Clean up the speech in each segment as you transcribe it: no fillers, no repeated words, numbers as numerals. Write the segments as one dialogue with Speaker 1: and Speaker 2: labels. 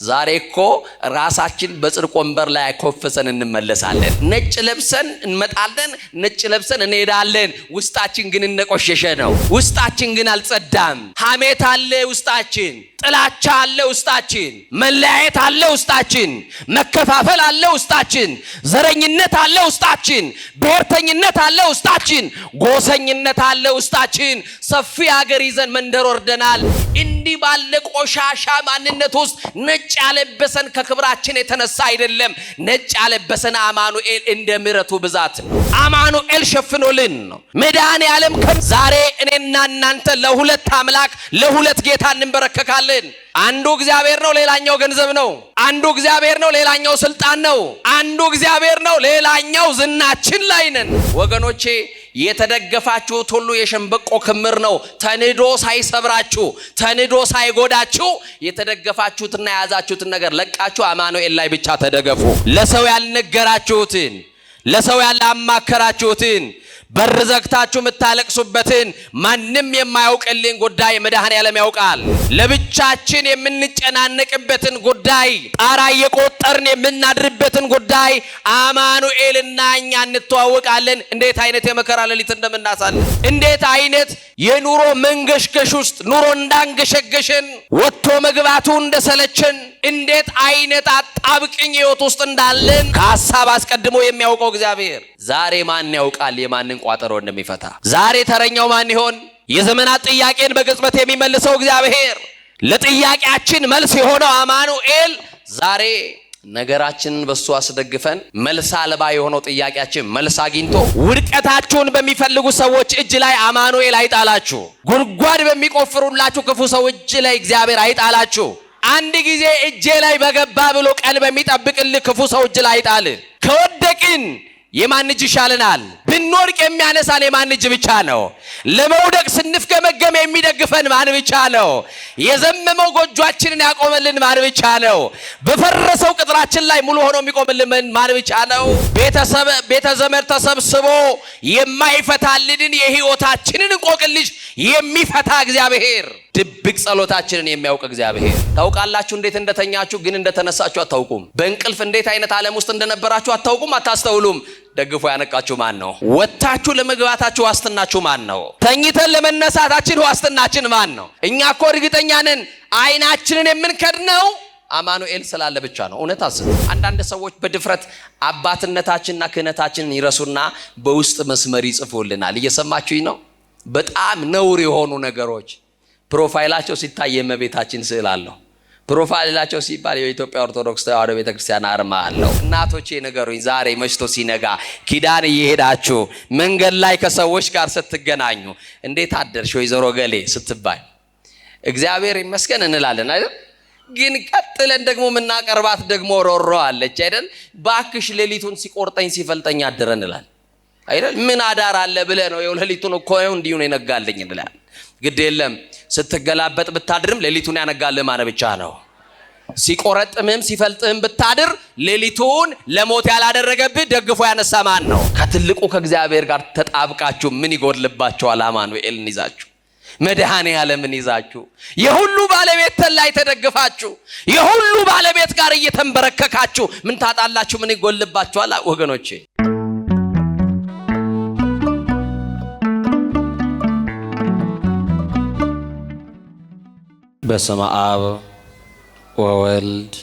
Speaker 1: ዛሬ እኮ ራሳችን በጽድቅ ወንበር ላይ ኮፈሰን እንመለሳለን። ነጭ ለብሰን እንመጣለን፣ ነጭ ለብሰን እንሄዳለን። ውስጣችን ግን እንደቆሸሸ ነው። ውስጣችን ግን አልጸዳም። ሐሜት አለ ውስጣችን፣ ጥላቻ አለ ውስጣችን፣ መለያየት አለ ውስጣችን፣ መከፋፈል አለ ውስጣችን፣ ዘረኝነት አለ ውስጣችን፣ ብሔርተኝነት አለ ውስጣችን፣ ጎሰኝነት አለ ውስጣችን። ሰፊ ሀገር ይዘን መንደር ወርደናል። እንዲህ ባለ ቆሻሻ ማንነት ውስጥ ነጭ ያለበሰን ከክብራችን የተነሳ አይደለም። ነጭ ያለበሰን አማኑኤል እንደ ምሕረቱ ብዛት ነው። አማኑኤል ሸፍኖልን ነው። መድኃኔ ዓለም ዛሬ እኔና እናንተ ለሁለት አምላክ ለሁለት ጌታ እንበረከካለን። አንዱ እግዚአብሔር ነው፣ ሌላኛው ገንዘብ ነው። አንዱ እግዚአብሔር ነው፣ ሌላኛው ስልጣን ነው። አንዱ እግዚአብሔር ነው፣ ሌላኛው ዝናችን ላይ ነን። ወገኖቼ የተደገፋችሁት ሁሉ የሸንበቆ ክምር ነው። ተንዶ ሳይሰብራችሁ፣ ተንዶ ሳይጎዳችሁ የተደገፋችሁትና የያዛችሁትን ነገር ለቃችሁ አማኑኤል ላይ ብቻ ተደገፉ። ለሰው ያልነገራችሁትን፣ ለሰው ያላማከራችሁትን፣ በር ዘግታችሁ የምታለቅሱበትን ማንም የማያውቅልን ጉዳይ መድኃኔ ዓለም ያውቃል። ለብቻችን የምንጨናነቅበትን ጉዳይ፣ ጣራ እየቆጠርን የምናድርበትን ጉዳይ አማኑኤልና እኛ እንተዋወቃለን። እንዴት አይነት የመከራ ሌሊት እንደምናሳልፍ፣ እንዴት አይነት የኑሮ መንገሽገሽ ውስጥ ኑሮ እንዳንገሸገሸን፣ ወጥቶ መግባቱ እንደሰለችን፣ እንዴት አይነት አጣብቅኝ ህይወት ውስጥ እንዳለን ከሐሳብ አስቀድሞ የሚያውቀው እግዚአብሔር ዛሬ ማን ያውቃል የማንን ቋጠሮ እንደሚፈታ? ዛሬ ተረኛው ማን ይሆን? የዘመናት ጥያቄን በቅጽበት የሚመልሰው እግዚአብሔር፣ ለጥያቄያችን መልስ የሆነው አማኑኤል ዛሬ ነገራችንን በሱ አስደግፈን መልስ አልባ የሆነው ጥያቄያችን መልስ አግኝቶ ውድቀታችሁን በሚፈልጉ ሰዎች እጅ ላይ አማኑኤል አይጣላችሁ። ጉድጓድ በሚቆፍሩላችሁ ክፉ ሰው እጅ ላይ እግዚአብሔር አይጣላችሁ። አንድ ጊዜ እጄ ላይ በገባ ብሎ ቀን በሚጠብቅልህ ክፉ ሰው እጅ ላይ አይጣል። ከወደቅን የማን እጅ ይሻለናል? ብንወድቅ የሚያነሳን የማን እጅ ብቻ ነው? ለመውደቅ ስንፍገመገም የሚደግፈን ማን ብቻ ነው? የዘመመው ጎጆአችንን ያቆመልን ማን ብቻ ነው? በፈረሰው ቅጥራችን ላይ ሙሉ ሆኖ የሚቆምልን ማን ብቻ ነው? ቤተ ዘመድ ተሰብስቦ የማይፈታልን የህይወታችንን እንቆቅልሽ የሚፈታ እግዚአብሔር፣ ድብቅ ጸሎታችንን የሚያውቅ እግዚአብሔር። ታውቃላችሁ እንዴት እንደተኛችሁ ግን እንደተነሳችሁ አታውቁም። በእንቅልፍ እንዴት አይነት ዓለም ውስጥ እንደነበራችሁ አታውቁም፣ አታስተውሉም። ደግፎ ያነቃችሁ ማን ነው? ወጣችሁ ለመግባታችሁ ዋስትናችሁ ማን ነው? ተኝተን ለመነሳታችን ዋስትናችን ማን ነው? እኛ እኮ እርግጠኛ ነን አይናችንን የምንከድነው አማኑኤል ስላለ ብቻ ነው። እውነት አስቡ። አንዳንድ ሰዎች በድፍረት አባትነታችንና ክህነታችንን ይረሱና በውስጥ መስመር ይጽፉልናል። እየሰማችሁኝ ነው? በጣም ነውር የሆኑ ነገሮች ፕሮፋይላቸው ሲታይ የእመቤታችን ስዕል አለው። ፕሮፋይላቸው ሲባል የኢትዮጵያ ኦርቶዶክስ ተዋሕዶ ቤተክርስቲያን አርማ አለው። እናቶቼ ነገሩኝ፣ ዛሬ መሽቶ ሲነጋ ኪዳን እየሄዳችሁ መንገድ ላይ ከሰዎች ጋር ስትገናኙ እንዴት አደርሽ ወይዘሮ ገሌ ስትባይ እግዚአብሔር ይመስገን እንላለን አይደል? ግን ቀጥለን ደግሞ የምናቀርባት ደግሞ ሮሮ አለች አይደል? ባክሽ ሌሊቱን ሲቆርጠኝ ሲፈልጠኝ አደረ እንላለን አይደል? ምን አዳር አለ ብለህ ነው? ሌሊቱን እኮ ነው እንዲሁ ነው የነጋልኝ እንላለን። ግድ የለም ስትገላበጥ ብታድርም ሌሊቱን ያነጋልህ ማን ብቻ ነው? ሲቆረጥምም ሲፈልጥም ብታድር ሌሊቱን ለሞት ያላደረገብህ ደግፎ ያነሳ ማን ነው? ከትልቁ ከእግዚአብሔር ጋር ተጣብቃችሁ ምን ይጎድልባችኋል? አማኑኤልን ይዛችሁ፣ መድኃኔ ዓለምን ይዛችሁ፣ የሁሉ ባለቤት ላይ ተደግፋችሁ፣ የሁሉ ባለቤት ጋር እየተንበረከካችሁ ምን ታጣላችሁ? ምን ይጎድልባችኋል? ወገኖቼ በስመ አብ ወወልድ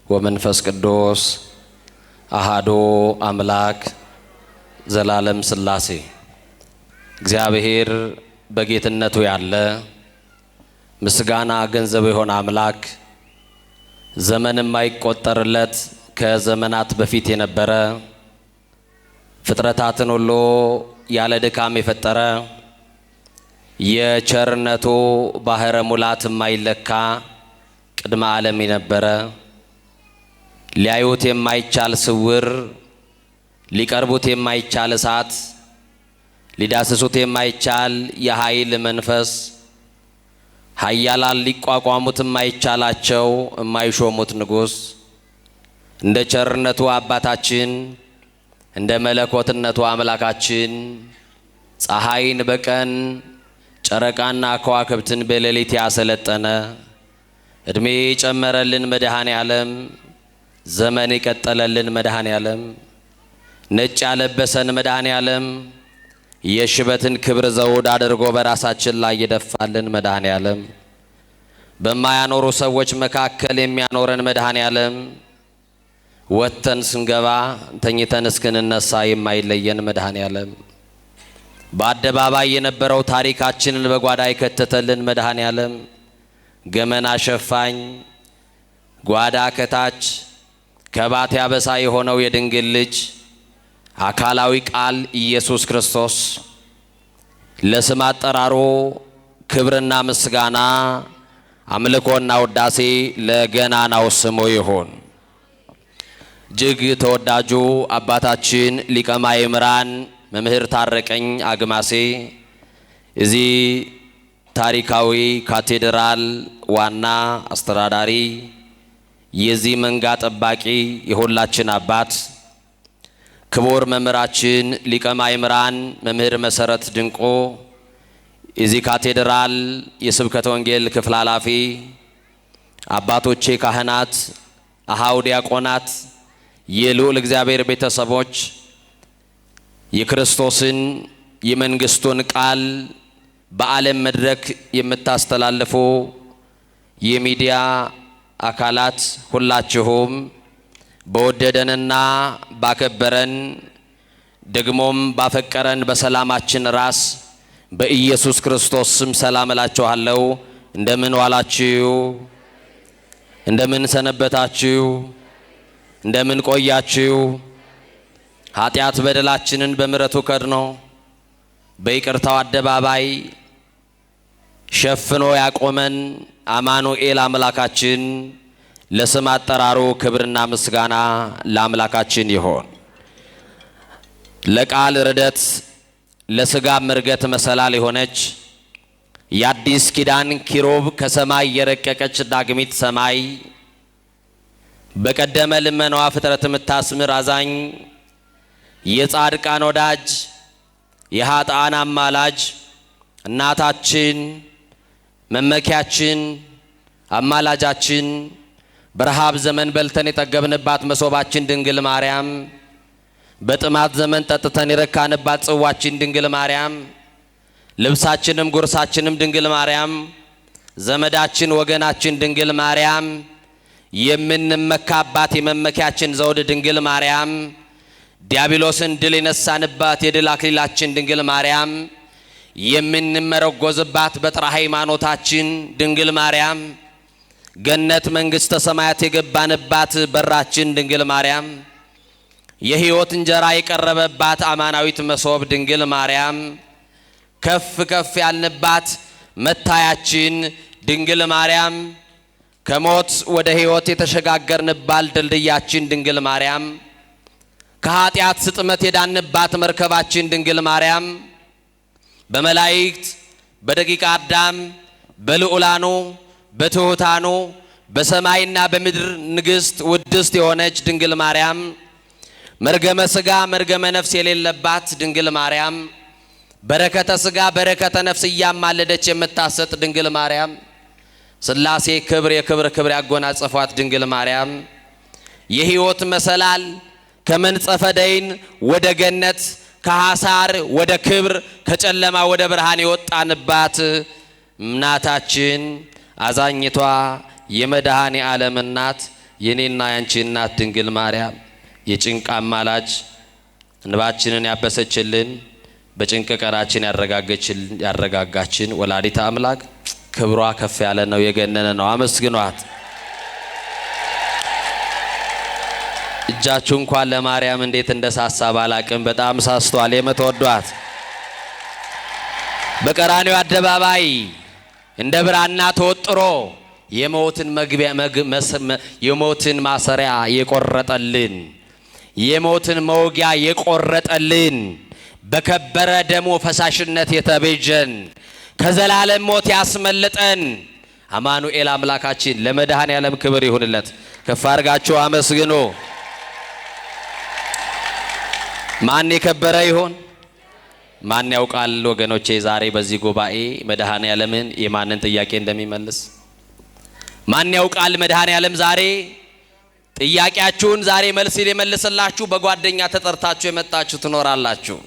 Speaker 1: ወመንፈስ ቅዱስ አሃዱ አምላክ ዘላለም ሥላሴ። እግዚአብሔር በጌትነቱ ያለ ምስጋና ገንዘብ የሆነ አምላክ፣ ዘመን የማይቆጠርለት ከዘመናት በፊት የነበረ ፍጥረታትን ሁሉ ያለ ድካም የፈጠረ የቸርነቱ ባህረ ሙላት የማይለካ ቅድመ ዓለም የነበረ ሊያዩት የማይቻል ስውር፣ ሊቀርቡት የማይቻል እሳት፣ ሊዳስሱት የማይቻል የኃይል መንፈስ፣ ኃያላን ሊቋቋሙት የማይቻላቸው የማይሾሙት ንጉሥ፣ እንደ ቸርነቱ አባታችን እንደ መለኮትነቱ አምላካችን ፀሐይን በቀን ጨረቃና ከዋክብትን በሌሊት ያሰለጠነ እድሜ ጨመረልን መድኃኔ ዓለም፣ ዘመን የቀጠለልን መድኃኔ ዓለም፣ ነጭ ያለበሰን መድኃኔ ዓለም፣ የሽበትን ክብር ዘውድ አድርጎ በራሳችን ላይ የደፋልን መድኃኔ ዓለም፣ በማያኖሩ ሰዎች መካከል የሚያኖረን መድኃኔ ዓለም፣ ወጥተን ስንገባ ተኝተን እስክንነሳ የማይለየን መድኃኔ ዓለም፣ በአደባባይ የነበረው ታሪካችንን በጓዳ የከተተልን መድኃኔ ዓለም፣ ገመና ሸፋኝ ጓዳ ከታች ከባት ያበሳ የሆነው የድንግል ልጅ አካላዊ ቃል ኢየሱስ ክርስቶስ ለስም አጠራሩ ክብርና ምስጋና አምልኮና ውዳሴ ለገናናው ስሙ ይሁን። እጅግ ተወዳጁ አባታችን ሊቀ ማእምራን መምህር ታረቀኝ አግማሴ እዚህ ታሪካዊ ካቴድራል ዋና አስተዳዳሪ፣ የዚህ መንጋ ጠባቂ፣ የሁላችን አባት ክቡር መምህራችን ሊቀ ማእምራን መምህር መሰረት ድንቆ የዚህ ካቴድራል የስብከተ ወንጌል ክፍል ኃላፊ፣ አባቶቼ ካህናት፣ አሃው ዲያቆናት፣ የልዑል እግዚአብሔር ቤተሰቦች፣ የክርስቶስን የመንግስቱን ቃል በዓለም መድረክ የምታስተላልፉ የሚዲያ አካላት ሁላችሁም በወደደንና ባከበረን ደግሞም ባፈቀረን በሰላማችን ራስ በኢየሱስ ክርስቶስ ስም ሰላም እላችኋለሁ። እንደምን ዋላችሁ? እንደምን ሰነበታችሁ? እንደምን ቆያችሁ? ኃጢአት በደላችንን በምሕረቱ ከድኖ በይቅርታው አደባባይ ሸፍኖ ያቆመን አማኑኤል አምላካችን ለስም አጠራሩ ክብርና ምስጋና ለአምላካችን ይሆን። ለቃል ርደት ለስጋ ምርገት መሰላል የሆነች የአዲስ ኪዳን ኪሩብ ከሰማይ የረቀቀች ዳግሚት ሰማይ በቀደመ ልመናዋ ፍጥረት የምታስምር አዛኝ የጻድቃን ወዳጅ የኃጥአን አማላጅ እናታችን መመኪያችን አማላጃችን በረሃብ ዘመን በልተን የጠገብንባት መሶባችን ድንግል ማርያም፣ በጥማት ዘመን ጠጥተን የረካንባት ጽዋችን ድንግል ማርያም፣ ልብሳችንም ጉርሳችንም ድንግል ማርያም፣ ዘመዳችን ወገናችን ድንግል ማርያም፣ የምንመካባት የመመኪያችን ዘውድ ድንግል ማርያም፣ ዲያብሎስን ድል የነሳንባት የድል አክሊላችን ድንግል ማርያም፣ የምንመረጎዝባት በጥራ ሃይማኖታችን ድንግል ማርያም፣ ገነት መንግሥተ ሰማያት የገባንባት በራችን ድንግል ማርያም፣ የሕይወት እንጀራ የቀረበባት አማናዊት መሶብ ድንግል ማርያም፣ ከፍ ከፍ ያልንባት መታያችን ድንግል ማርያም፣ ከሞት ወደ ሕይወት የተሸጋገርንባት ድልድያችን ድንግል ማርያም፣ ከኃጢአት ስጥመት የዳንባት መርከባችን ድንግል ማርያም፣ በመላእክት በደቂቀ አዳም በልዑላኑ በትሑታኑ በሰማይና በምድር ንግሥት ውድስት የሆነች ድንግል ማርያም፣ መርገመ ሥጋ መርገመ ነፍስ የሌለባት ድንግል ማርያም፣ በረከተ ሥጋ በረከተ ነፍስ እያማለደች የምታሰጥ ድንግል ማርያም፣ ሥላሴ ክብር የክብር ክብር ያጎናጸፏት ድንግል ማርያም፣ የሕይወት መሰላል ከመንጸፈ ደይን ወደ ገነት ከሐሳር ወደ ክብር ከጨለማ ወደ ብርሃን የወጣንባት እናታችን አዛኝቷ የመድኃኔ ዓለም እናት የኔና ያንቺ እናት ድንግል ማርያም የጭንቅ አማላጅ እንባችንን ያበሰችልን በጭንቅ ቀናችን ያረጋጋችን ወላዲተ አምላክ ክብሯ ከፍ ያለ ነው፣ የገነነ ነው። አመስግኗት። እጃችሁ እንኳን ለማርያም እንዴት እንደሳሳ ባላቅም በጣም ሳስቷል። የምትወዷት በቀራንዮ አደባባይ እንደ ብራና ተወጥሮ የሞትን መግቢያ የሞትን ማሰሪያ የቆረጠልን የሞትን መውጊያ የቆረጠልን በከበረ ደሙ ፈሳሽነት የተቤዠን ከዘላለም ሞት ያስመለጠን አማኑኤል አምላካችን ለመድኃኔ ዓለም ክብር ይሁንለት። ከፍ አድርጋችሁ አመስግኑ። ማን የከበረ ይሆን? ማን ያውቃል? ወገኖቼ ዛሬ በዚህ ጉባኤ መድኃኔ ዓለምን የማንን ጥያቄ እንደሚመልስ ማን ያውቃል? መድኃኔዓለም ዛሬ ጥያቄያችሁን ዛሬ መልስ ሊመልስላችሁ በጓደኛ ተጠርታችሁ የመጣችሁ ትኖራላችሁ።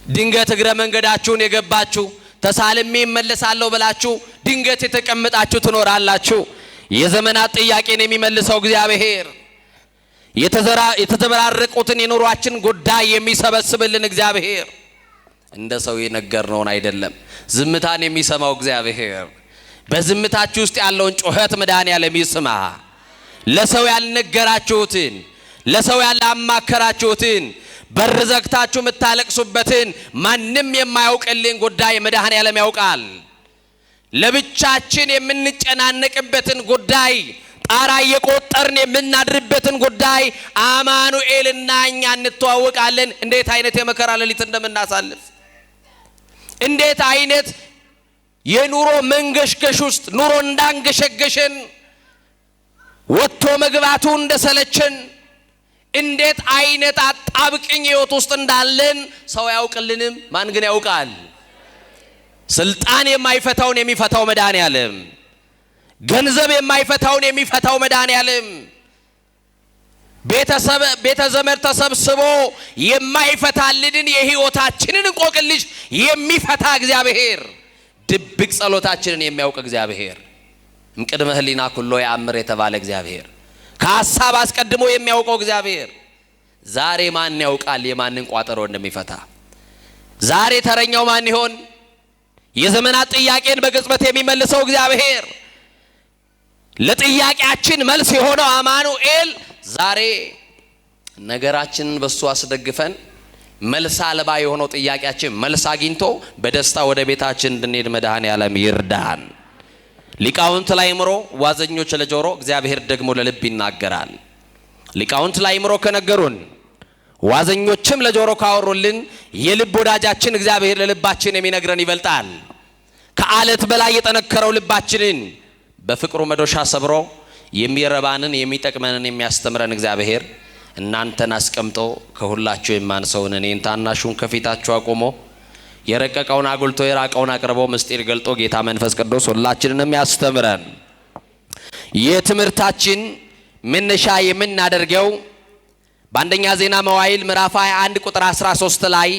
Speaker 1: ድንገት እግረ መንገዳችሁን የገባችሁ ተሳልሜ እመለሳለሁ ብላችሁ ድንገት የተቀመጣችሁ ትኖራላችሁ። የዘመናት ጥያቄን የሚመልሰው እግዚአብሔር፣ የተዘበራረቁትን የኑሯችን ጉዳይ የሚሰበስብልን እግዚአብሔር፣ እንደ ሰው የነገርነውን አይደለም ዝምታን የሚሰማው እግዚአብሔር፣ በዝምታችሁ ውስጥ ያለውን ጩኸት መድኃኔዓለም ይስማ። ለሰው ያልነገራችሁትን፣ ለሰው ያላማከራችሁትን፣ በር ዘግታችሁ የምታለቅሱበትን ማንም የማያውቅልን ጉዳይ መድኃኔዓለም ያውቃል። ለብቻችን የምንጨናነቅበትን ጉዳይ፣ ጣራ እየቆጠርን የምናድርበትን ጉዳይ አማኑኤልና እኛ እንተዋወቃለን። እንዴት አይነት የመከራ ሌሊት እንደምናሳልፍ፣ እንዴት አይነት የኑሮ መንገሽገሽ ውስጥ ኑሮ እንዳንገሸገሸን፣ ወጥቶ መግባቱ እንደሰለችን፣ እንዴት አይነት አጣብቅኝ ህይወት ውስጥ እንዳለን ሰው ያውቅልንም። ማን ግን ያውቃል? ስልጣን የማይፈታውን የሚፈታው መድኃኔዓለም፣ ገንዘብ የማይፈታውን የሚፈታው መድኃኔዓለም፣ ቤተ ዘመድ ተሰብስቦ የማይፈታልንን የህይወታችንን እንቆቅልሽ የሚፈታ እግዚአብሔር፣ ድብቅ ጸሎታችንን የሚያውቅ እግዚአብሔር፣ እምቅድመ ህሊና ኩሎ ያአምር የተባለ እግዚአብሔር፣ ከሐሳብ አስቀድሞ የሚያውቀው እግዚአብሔር ዛሬ ማን ያውቃል የማንን ቋጠሮ እንደሚፈታ? ዛሬ ተረኛው ማን ይሆን? የዘመናት ጥያቄን በቅጽበት የሚመልሰው እግዚአብሔር፣ ለጥያቄያችን መልስ የሆነው አማኑኤል ዛሬ ነገራችንን በሱ አስደግፈን መልስ አልባ የሆነው ጥያቄያችን መልስ አግኝቶ በደስታ ወደ ቤታችን እንድንሄድ መድኃኔዓለም ይርዳን። ሊቃውንት ለአእምሮ ዋዘኞች ለጆሮ እግዚአብሔር ደግሞ ለልብ ይናገራል። ሊቃውንት ለአእምሮ ከነገሩን ዋዘኞችም ለጆሮ ካወሩልን የልብ ወዳጃችን እግዚአብሔር ለልባችን የሚነግረን ይበልጣል። ከአለት በላይ የጠነከረው ልባችንን በፍቅሩ መዶሻ ሰብሮ የሚረባንን የሚጠቅመንን የሚያስተምረን እግዚአብሔር እናንተን አስቀምጦ ከሁላችሁ የማንሰውን እኔን ታናሹን ከፊታችሁ አቆሞ የረቀቀውን አጉልቶ የራቀውን አቅርቦ ምስጢር ገልጦ ጌታ መንፈስ ቅዱስ ሁላችንንም ያስተምረን። የትምህርታችን መነሻ የምናደርገው በአንደኛ ዜና መዋዕል ምዕራፍ 21 ቁጥር 13 ላይ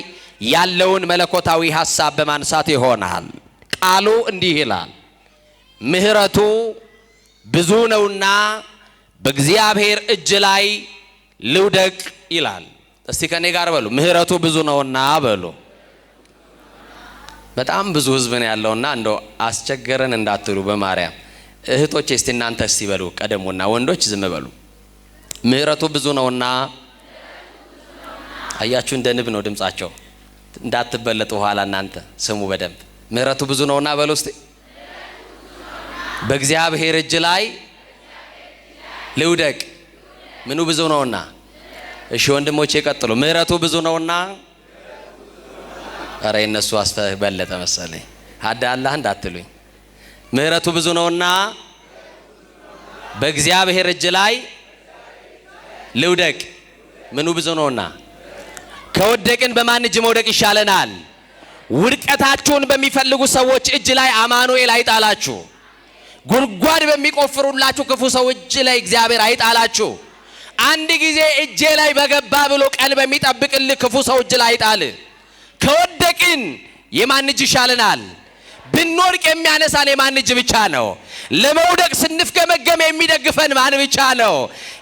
Speaker 1: ያለውን መለኮታዊ ሐሳብ በማንሳት ይሆናል። ቃሉ እንዲህ ይላል፣ ምሕረቱ ብዙ ነውና በእግዚአብሔር እጅ ላይ ልውደቅ ይላል። እስቲ ከኔ ጋር በሉ፣ ምሕረቱ ብዙ ነውና በሉ። በጣም ብዙ ህዝብ ነው ያለውና እንደው አስቸገረን እንዳትሉ በማርያም እህቶቼ፣ እስቲ እናንተ እስቲ በሉ ቀደሙና፣ ወንዶች ዝም በሉ። ምሕረቱ ብዙ ነውና፣ አያችሁ እንደ ንብ ነው ድምጻቸው፣ እንዳትበለጡ ኋላ እናንተ ስሙ በደንብ። ምሕረቱ ብዙ ነውና በሉ እስቲ። በእግዚአብሔር እጅ ላይ ልውደቅ። ምኑ ብዙ ነውና? እሺ ወንድሞቼ ቀጥሉ። ምሕረቱ ብዙ ነውና። አረ እነሱ አስተበለጠ መሰለኝ። አዳላህ እንዳትሉኝ። ምሕረቱ ብዙ ነውና በእግዚአብሔር እጅ ላይ ልውደቅ። ምኑ ብዙ ነውና? ከወደቅን በማን እጅ መውደቅ ይሻለናል? ውድቀታችሁን በሚፈልጉ ሰዎች እጅ ላይ አማኑኤል አይጣላችሁ። ጉድጓድ በሚቆፍሩላችሁ ክፉ ሰው እጅ ላይ እግዚአብሔር አይጣላችሁ። አንድ ጊዜ እጄ ላይ በገባ ብሎ ቀን በሚጠብቅልህ ክፉ ሰው እጅ ላይ አይጣል። ከወደቅን የማን እጅ ይሻለናል? ብንወድቅ የሚያነሳን የማን እጅ ብቻ ነው? ለመውደቅ ስንፍገመገም የሚደግፈን ማን ብቻ ነው?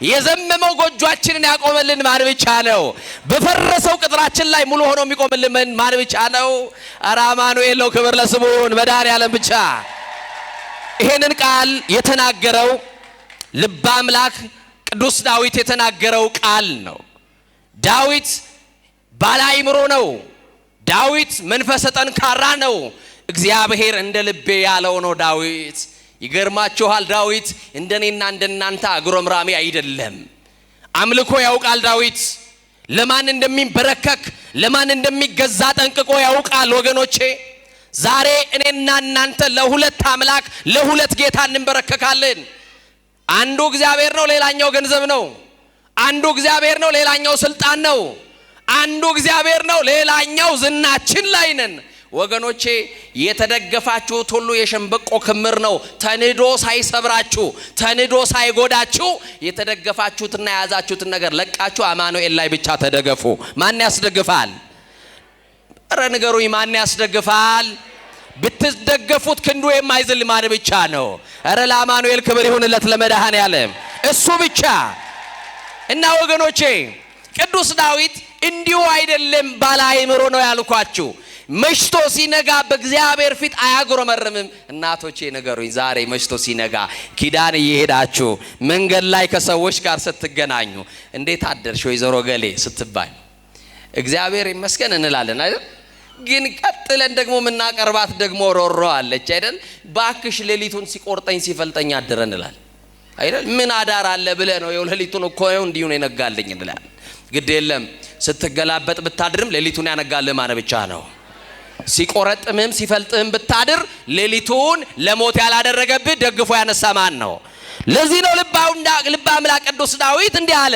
Speaker 1: የዘመመው ጎጆአችንን ያቆመልን ማን ብቻ ነው? በፈረሰው ቅጥራችን ላይ ሙሉ ሆኖ የሚቆምልን ማን ብቻ ነው? ኧረ አማኑኤል ነው። ክብር ለስሙን መድኃኔዓለም ብቻ። ይሄንን ቃል የተናገረው ልበ አምላክ ቅዱስ ዳዊት የተናገረው ቃል ነው። ዳዊት ባለ አእምሮ ነው። ዳዊት መንፈሰ ጠንካራ ነው። እግዚአብሔር እንደ ልቤ ያለው ነው ዳዊት። ይገርማችኋል፣ ዳዊት እንደኔና እንደናንተ አጉረምራሚ አይደለም። አምልኮ ያውቃል ዳዊት። ለማን እንደሚንበረከክ ለማን እንደሚገዛ ጠንቅቆ ያውቃል። ወገኖቼ ዛሬ እኔና እናንተ ለሁለት አምላክ ለሁለት ጌታ እንበረከካለን። አንዱ እግዚአብሔር ነው፣ ሌላኛው ገንዘብ ነው። አንዱ እግዚአብሔር ነው፣ ሌላኛው ስልጣን ነው። አንዱ እግዚአብሔር ነው፣ ሌላኛው ዝናችን ላይ ነን። ወገኖቼ የተደገፋችሁት ሁሉ የሸንበቆ ክምር ነው። ተንዶ ሳይሰብራችሁ ተንዶ ሳይጎዳችሁ የተደገፋችሁትና የያዛችሁትን ነገር ለቃችሁ አማኑኤል ላይ ብቻ ተደገፉ። ማን ያስደግፋል? ኧረ ንገሩኝ፣ ማን ያስደግፋል? ብትደገፉት ክንዱ የማይዝል ማን ብቻ ነው? ኧረ ለአማኑኤል ክብር ይሁንለት ለመድኃኔዓለም እሱ ብቻ። እና ወገኖቼ ቅዱስ ዳዊት እንዲሁ አይደለም ባለ አእምሮ ነው ያልኳችሁ። መሽቶ ሲነጋ በእግዚአብሔር ፊት አያጉረመርምም። እናቶቼ ንገሩኝ፣ ዛሬ መሽቶ ሲነጋ ኪዳን እየሄዳችሁ መንገድ ላይ ከሰዎች ጋር ስትገናኙ እንዴት አደርሽ ወይዘሮ ገሌ ስትባል እግዚአብሔር ይመስገን እንላለን አይደል? ግን ቀጥለን ደግሞ ምናቀርባት ደግሞ ሮሮ አለች አይደል? ባክሽ ሌሊቱን ሲቆርጠኝ ሲፈልጠኝ አደረ እንላለን አይደል? ምን አዳር አለ ብለህ ነው? ሌሊቱን እኮ ነው እንዲሁ ነው የነጋልኝ እንላለን። ግድ የለም ስትገላበጥ ብታድርም ሌሊቱን ያነጋልህ ማን ብቻ ነው? ሲቆረጥምም ሲፈልጥም ብታድር ሌሊቱን ለሞት ያላደረገብህ ደግፎ ያነሳ ማን ነው? ለዚህ ነው ልበ አምላክ ቅዱስ ዳዊት እንዲህ አለ፣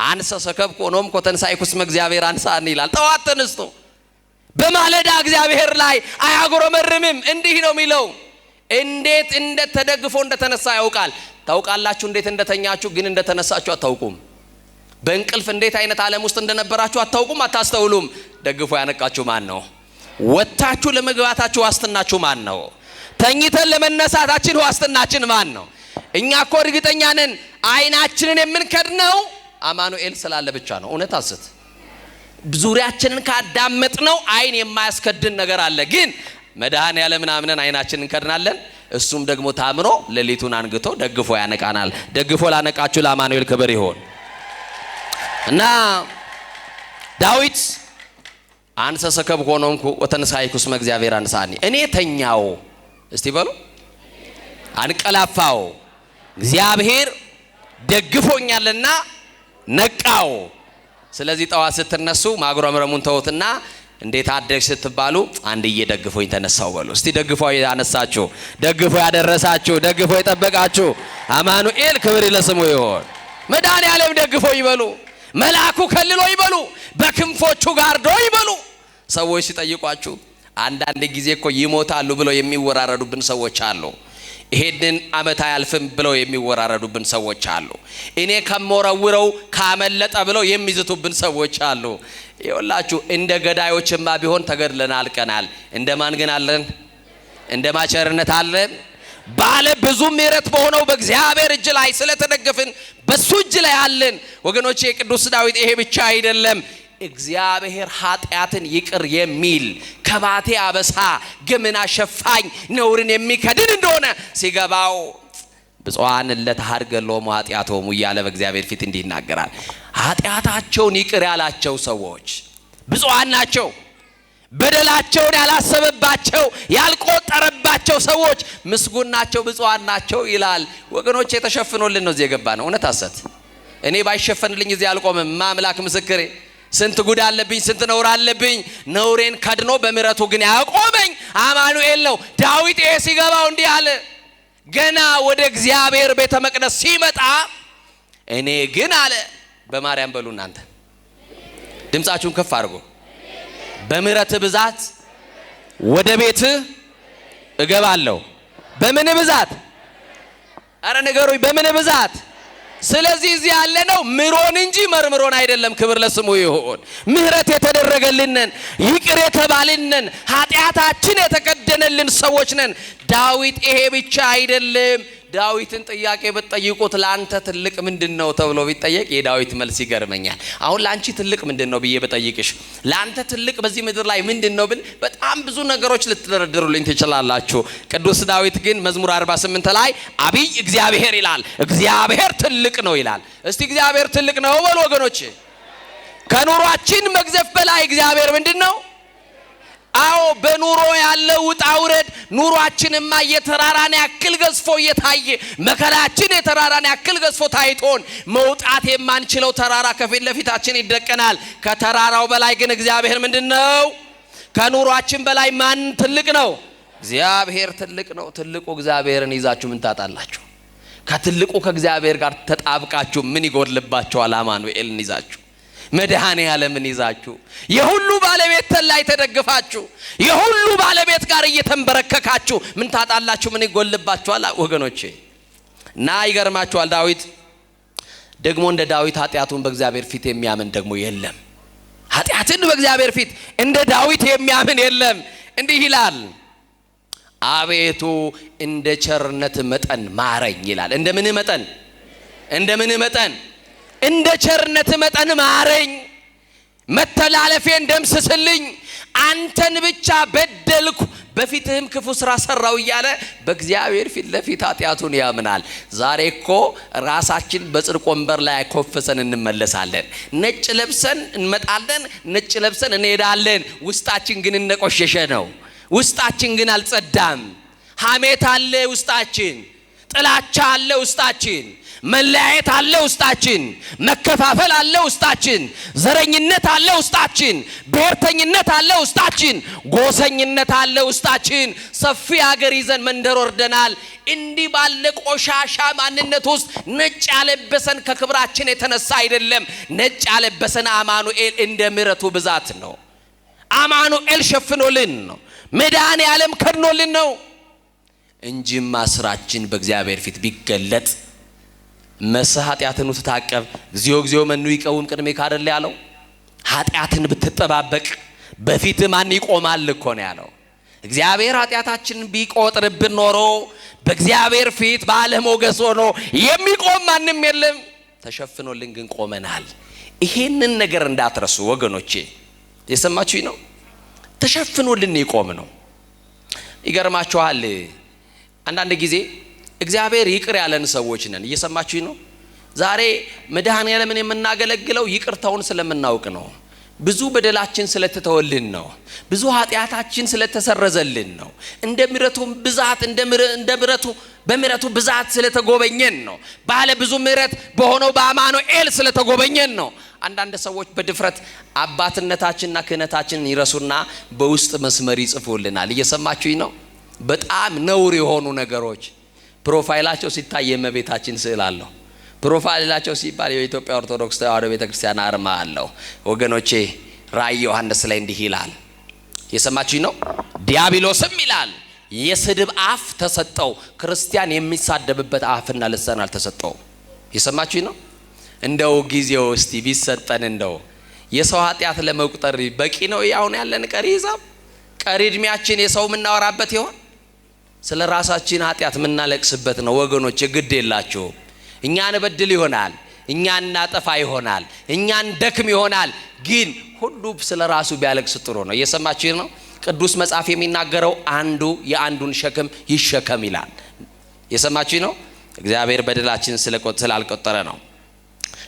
Speaker 1: አንሰ ሰከብኩ ኖምኩ ተንሳይኩ እስመ እግዚአብሔር አንሳኒ ይላል። ጠዋት ተነስቶ በማለዳ እግዚአብሔር ላይ አያጉረመርምም። እንዲህ ነው የሚለው። እንዴት እንደተደግፎ እንደተነሳ ያውቃል። ታውቃላችሁ እንዴት እንደተኛችሁ፣ ግን እንደተነሳችሁ አታውቁም። በእንቅልፍ እንዴት አይነት ዓለም ውስጥ እንደነበራችሁ አታውቁም፣ አታስተውሉም። ደግፎ ያነቃችሁ ማን ነው? ወጣችሁ ለመግባታችሁ ዋስትናችሁ ማን ነው? ተኝተን ለመነሳታችን ዋስትናችን ማን ነው? እኛ እኮ እርግጠኛ ነን አይናችንን የምንከድነው አማኑኤል ስላለ ብቻ ነው። እውነት አስት ዙሪያችንን ካዳመጥነው አይን የማያስከድን ነገር አለ። ግን መድኃኔዓለምን አምነን አይናችንን እንከድናለን። እሱም ደግሞ ታምኖ ሌሊቱን አንግቶ ደግፎ ያነቃናል። ደግፎ ላነቃችሁ ለአማኑኤል ክብር ይሁን። እና ዳዊት አንሰ ሰከብኩ ኖምኩ ወተንሳይኩ እስመ እግዚአብሔር አንሳኒ፣ እኔ ተኛው እስቲ በሉ አንቀላፋው እግዚአብሔር ደግፎኛልና ነቃው። ስለዚህ ጠዋት ስትነሱ ማጉረምረሙን ተውትና እንዴት አደርሽ ስትባሉ አንድዬ ደግፎኝ ተነሳው በሉ እስቲ። ደግፎ ያነሳችሁ፣ ደግፎ ያደረሳችሁ፣ ደግፎ የጠበቃችሁ አማኑኤል ክብር ለስሙ ይሁን። መድኃኔዓለም ደግፎ ይበሉ፣ መልአኩ ከልሎ ይበሉ፣ በክንፎቹ ጋርዶ ይበሉ። ሰዎች ሲጠይቋችሁ አንዳንድ ጊዜ እኮ ይሞታሉ ብለው የሚወራረዱብን ሰዎች አሉ። ይሄንን አመት አያልፍም ብለው የሚወራረዱብን ሰዎች አሉ። እኔ ከመወረውረው ካመለጠ ብለው የሚዝቱብን ሰዎች አሉ። ይኸውላችሁ እንደ ገዳዮችማ ቢሆን ተገድለን አልቀናል። እንደማን ግን አለን? እንደ ማቸርነት አለን። ባለ ብዙ ምሕረት በሆነው በእግዚአብሔር እጅ ላይ ስለተደገፍን በሱ እጅ ላይ አለን። ወገኖቼ ቅዱስ ዳዊት ይሄ ብቻ አይደለም፣ እግዚአብሔር ኃጢአትን ይቅር የሚል ከባቴ አበሳ ገመና ሸፋኝ ነውርን የሚከድን እንደሆነ ሲገባው ብፁዓን ለተሐርገሎሙ ኃጢአቶሙ እያለ በእግዚአብሔር ፊት እንዲህ ይናገራል። ኃጢአታቸውን ይቅር ያላቸው ሰዎች ብፁዓን ናቸው። በደላቸውን ያላሰበባቸው ያልቆጠረባቸው ሰዎች ምስጉን ናቸው፣ ብፁዓን ናቸው ይላል። ወገኖቼ የተሸፍኖልን ነው እዚህ የገባ ነው። እውነት አሰት እኔ ባይሸፈንልኝ እዚህ አልቆምም። ማምላክ ምስክሬ ስንት ጉድ አለብኝ፣ ስንት ነውር አለብኝ። ነውሬን ከድኖ በምሕረቱ ግን ያቆመኝ አማኑኤል ነው። ዳዊት ይሄ ሲገባው እንዲህ አለ። ገና ወደ እግዚአብሔር ቤተ መቅደስ ሲመጣ እኔ ግን አለ በማርያም በሉ እናንተ ድምጻችሁን ከፍ አድርጉ። በምሕረት ብዛት ወደ ቤት እገባለሁ። በምን ብዛት? አረ ንገሩኝ፣ በምን ብዛት? ስለዚህ እዚህ ያለ ነው ምሮን እንጂ መርምሮን አይደለም። ክብር ለስሙ ይሁን። ምሕረት የተደረገልንን ይቅር የተባልንን ኃጢአታችን የተከደነልን ሰዎች ነን። ዳዊት ይሄ ብቻ አይደለም። ዳዊትን ጥያቄ በጠይቁት ላንተ ትልቅ ምንድነው ተብሎ ቢጠየቅ የዳዊት መልስ ይገርመኛል። አሁን ላንቺ ትልቅ ምንድነው ብዬ በጠይቅሽ ላንተ ትልቅ በዚህ ምድር ላይ ምንድነው ብል በጣም ብዙ ነገሮች ልትደረድሩልኝ ትችላላችሁ። ቅዱስ ዳዊት ግን መዝሙር 48 ላይ አብይ እግዚአብሔር ይላል። እግዚአብሔር ትልቅ ነው ይላል። እስቲ እግዚአብሔር ትልቅ ነው በሉ ወገኖች። ከኑሯችን መግዘፍ በላይ እግዚአብሔር ምንድነው? አዎ በኑሮ ያለው ውጣ ውረድ ኑሯችንማ የተራራን ያክል ገዝፎ እየታየ መከራችን የተራራን ያክል ገዝፎ ታይቶን መውጣት የማንችለው ተራራ ከፊት ለፊታችን ይደቀናል። ከተራራው በላይ ግን እግዚአብሔር ምንድነው? ከኑሯችን በላይ ማን ትልቅ ነው? እግዚአብሔር ትልቅ ነው። ትልቁ እግዚአብሔርን ይዛችሁ ምን ታጣላችሁ? ከትልቁ ከእግዚአብሔር ጋር ተጣብቃችሁ ምን ይጎድልባችኋል? አማኑኤልን ይዛችሁ መድኃኔ ዓለምን ይዛችሁ የሁሉ ባለቤት ላይ ተደግፋችሁ የሁሉ ባለቤት ጋር እየተንበረከካችሁ ምን ታጣላችሁ? ምን ይጎልባችኋል ወገኖቼ? እና ይገርማችኋል ዳዊት ደግሞ እንደ ዳዊት ኃጢአቱን በእግዚአብሔር ፊት የሚያምን ደግሞ የለም። ኃጢአትን በእግዚአብሔር ፊት እንደ ዳዊት የሚያምን የለም። እንዲህ ይላል አቤቱ እንደ ቸርነት መጠን ማረኝ ይላል። እንደምን መጠን? እንደምን መጠን? እንደ ቸርነት መጠን ማረኝ፣ መተላለፌን ደምስስልኝ፣ አንተን ብቻ በደልኩ፣ በፊትህም ክፉ ስራ ሰራው እያለ በእግዚአብሔር ፊት ለፊት ኃጢአቱን ያምናል። ዛሬ እኮ ራሳችን በጽድቅ ወንበር ላይ ኮፍሰን እንመለሳለን። ነጭ ለብሰን እንመጣለን፣ ነጭ ለብሰን እንሄዳለን። ውስጣችን ግን እንደቆሸሸ ነው። ውስጣችን ግን አልጸዳም። ሐሜት አለ ውስጣችን፣ ጥላቻ አለ ውስጣችን፣ መለያየት አለ ውስጣችን፣ መከፋፈል አለ ውስጣችን፣ ዘረኝነት አለ ውስጣችን፣ ብሔርተኝነት አለ ውስጣችን፣ ጎሰኝነት አለ ውስጣችን። ሰፊ ሀገር ይዘን መንደር ወርደናል። እንዲህ ባለ ቆሻሻ ማንነት ውስጥ ነጭ ያለበሰን ከክብራችን የተነሳ አይደለም። ነጭ ያለበሰን አማኑኤል እንደ ምሕረቱ ብዛት ነው። አማኑኤል ሸፍኖልን ነው። መድኃኔ ዓለም ከድኖልን ነው እንጂማ ስራችን በእግዚአብሔር ፊት ቢገለጥ መስህ ኃጢአትን ትታቀብ እግዚኦ እግዚኦ መኑ ይቀውም ቅድሜከ አይደል ያለው? ኃጢአትን ብትጠባበቅ በፊት ማን ይቆማል እኮ ነው ያለው። እግዚአብሔር ኃጢአታችንን ቢቆጥርብን ኖሮ በእግዚአብሔር ፊት ባለ ሞገስ ሆኖ የሚቆም ማንም የለም። ተሸፍኖልን ግን ቆመናል። ይሄንን ነገር እንዳትረሱ ወገኖቼ። የሰማችሁኝ ነው? ተሸፍኖልን ይቆም ነው። ይገርማችኋል አንዳንድ ጊዜ እግዚአብሔር ይቅር ያለን ሰዎች ነን። እየሰማችሁኝ ነው? ዛሬ መድኃኔ ዓለምን የምናገለግለው ይቅርታውን ስለምናውቅ ነው። ብዙ በደላችን ስለተተወልን ነው። ብዙ ኃጢአታችን ስለተሰረዘልን ነው። እንደ ምሕረቱ ብዛት በምሕረቱ ብዛት ስለተጎበኘን ነው። ባለ ብዙ ምሕረት በሆነው በአማኑኤል ስለተጎበኘን ነው። አንዳንድ ሰዎች በድፍረት አባትነታችንና ክህነታችንን ይረሱና በውስጥ መስመር ይጽፉልናል። እየሰማችሁኝ ነው? በጣም ነውር የሆኑ ነገሮች ፕሮፋይላቸው ሲታይ የእመቤታችን ስዕል አለው። ፕሮፋይላቸው ሲባል የኢትዮጵያ ኦርቶዶክስ ተዋሕዶ ቤተክርስቲያን አርማ አለው። ወገኖቼ ራእይ ዮሐንስ ላይ እንዲህ ይላል። የሰማችሁኝ ነው? ዲያብሎስም ይላል የስድብ አፍ ተሰጠው። ክርስቲያን የሚሳደብበት አፍና ልሳን አልተሰጠው። የሰማችሁኝ ነው? እንደው ጊዜው እስቲ ቢሰጠን እንደው የሰው ኃጢአት ለመቁጠር በቂ ነው። ያውን ያለን ቀሪ ሂሳብ ቀሪ እድሜያችን የሰው ምናወራበት ይሆን? ስለ ራሳችን ኃጢአት ምናለቅስበት ነው ወገኖች። ግድ የላችሁ። እኛን በድል ይሆናል፣ እኛን እናጠፋ ይሆናል፣ እኛን ደክም ይሆናል። ግን ሁሉ ስለ ራሱ ቢያለቅስ ጥሩ ነው። እየሰማችሁ ነው? ቅዱስ መጽሐፍ የሚናገረው አንዱ የአንዱን ሸክም ይሸከም ይላል። የሰማችሁ ነው? እግዚአብሔር በደላችን ስላልቆጠረ ነው።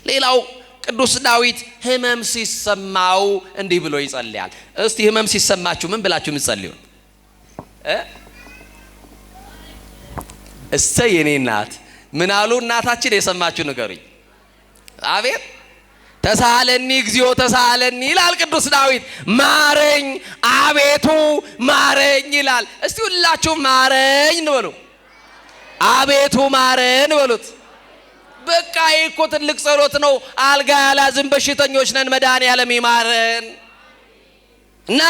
Speaker 1: ሌላው ቅዱስ ዳዊት ህመም ሲሰማው እንዲህ ብሎ ይጸልያል። እስቲ ህመም ሲሰማችሁ ምን ብላችሁ ምትጸልዩ? እሰይ የኔ እናት ምን አሉ እናታችን? የሰማችሁ ንገሩኝ። አቤት ተሳለኒ እግዚኦ ተሳለኒ ይላል ቅዱስ ዳዊት። ማረኝ አቤቱ ማረኝ ይላል። እስቲ ሁላችሁ ማረኝ እንበሉ። አቤቱ ማረን በሉት። በቃ ይኮ ትልቅ ጸሎት ነው። አልጋ ያላዝን በሽተኞች ነን። መድኃኔ ዓለም ይማረን እና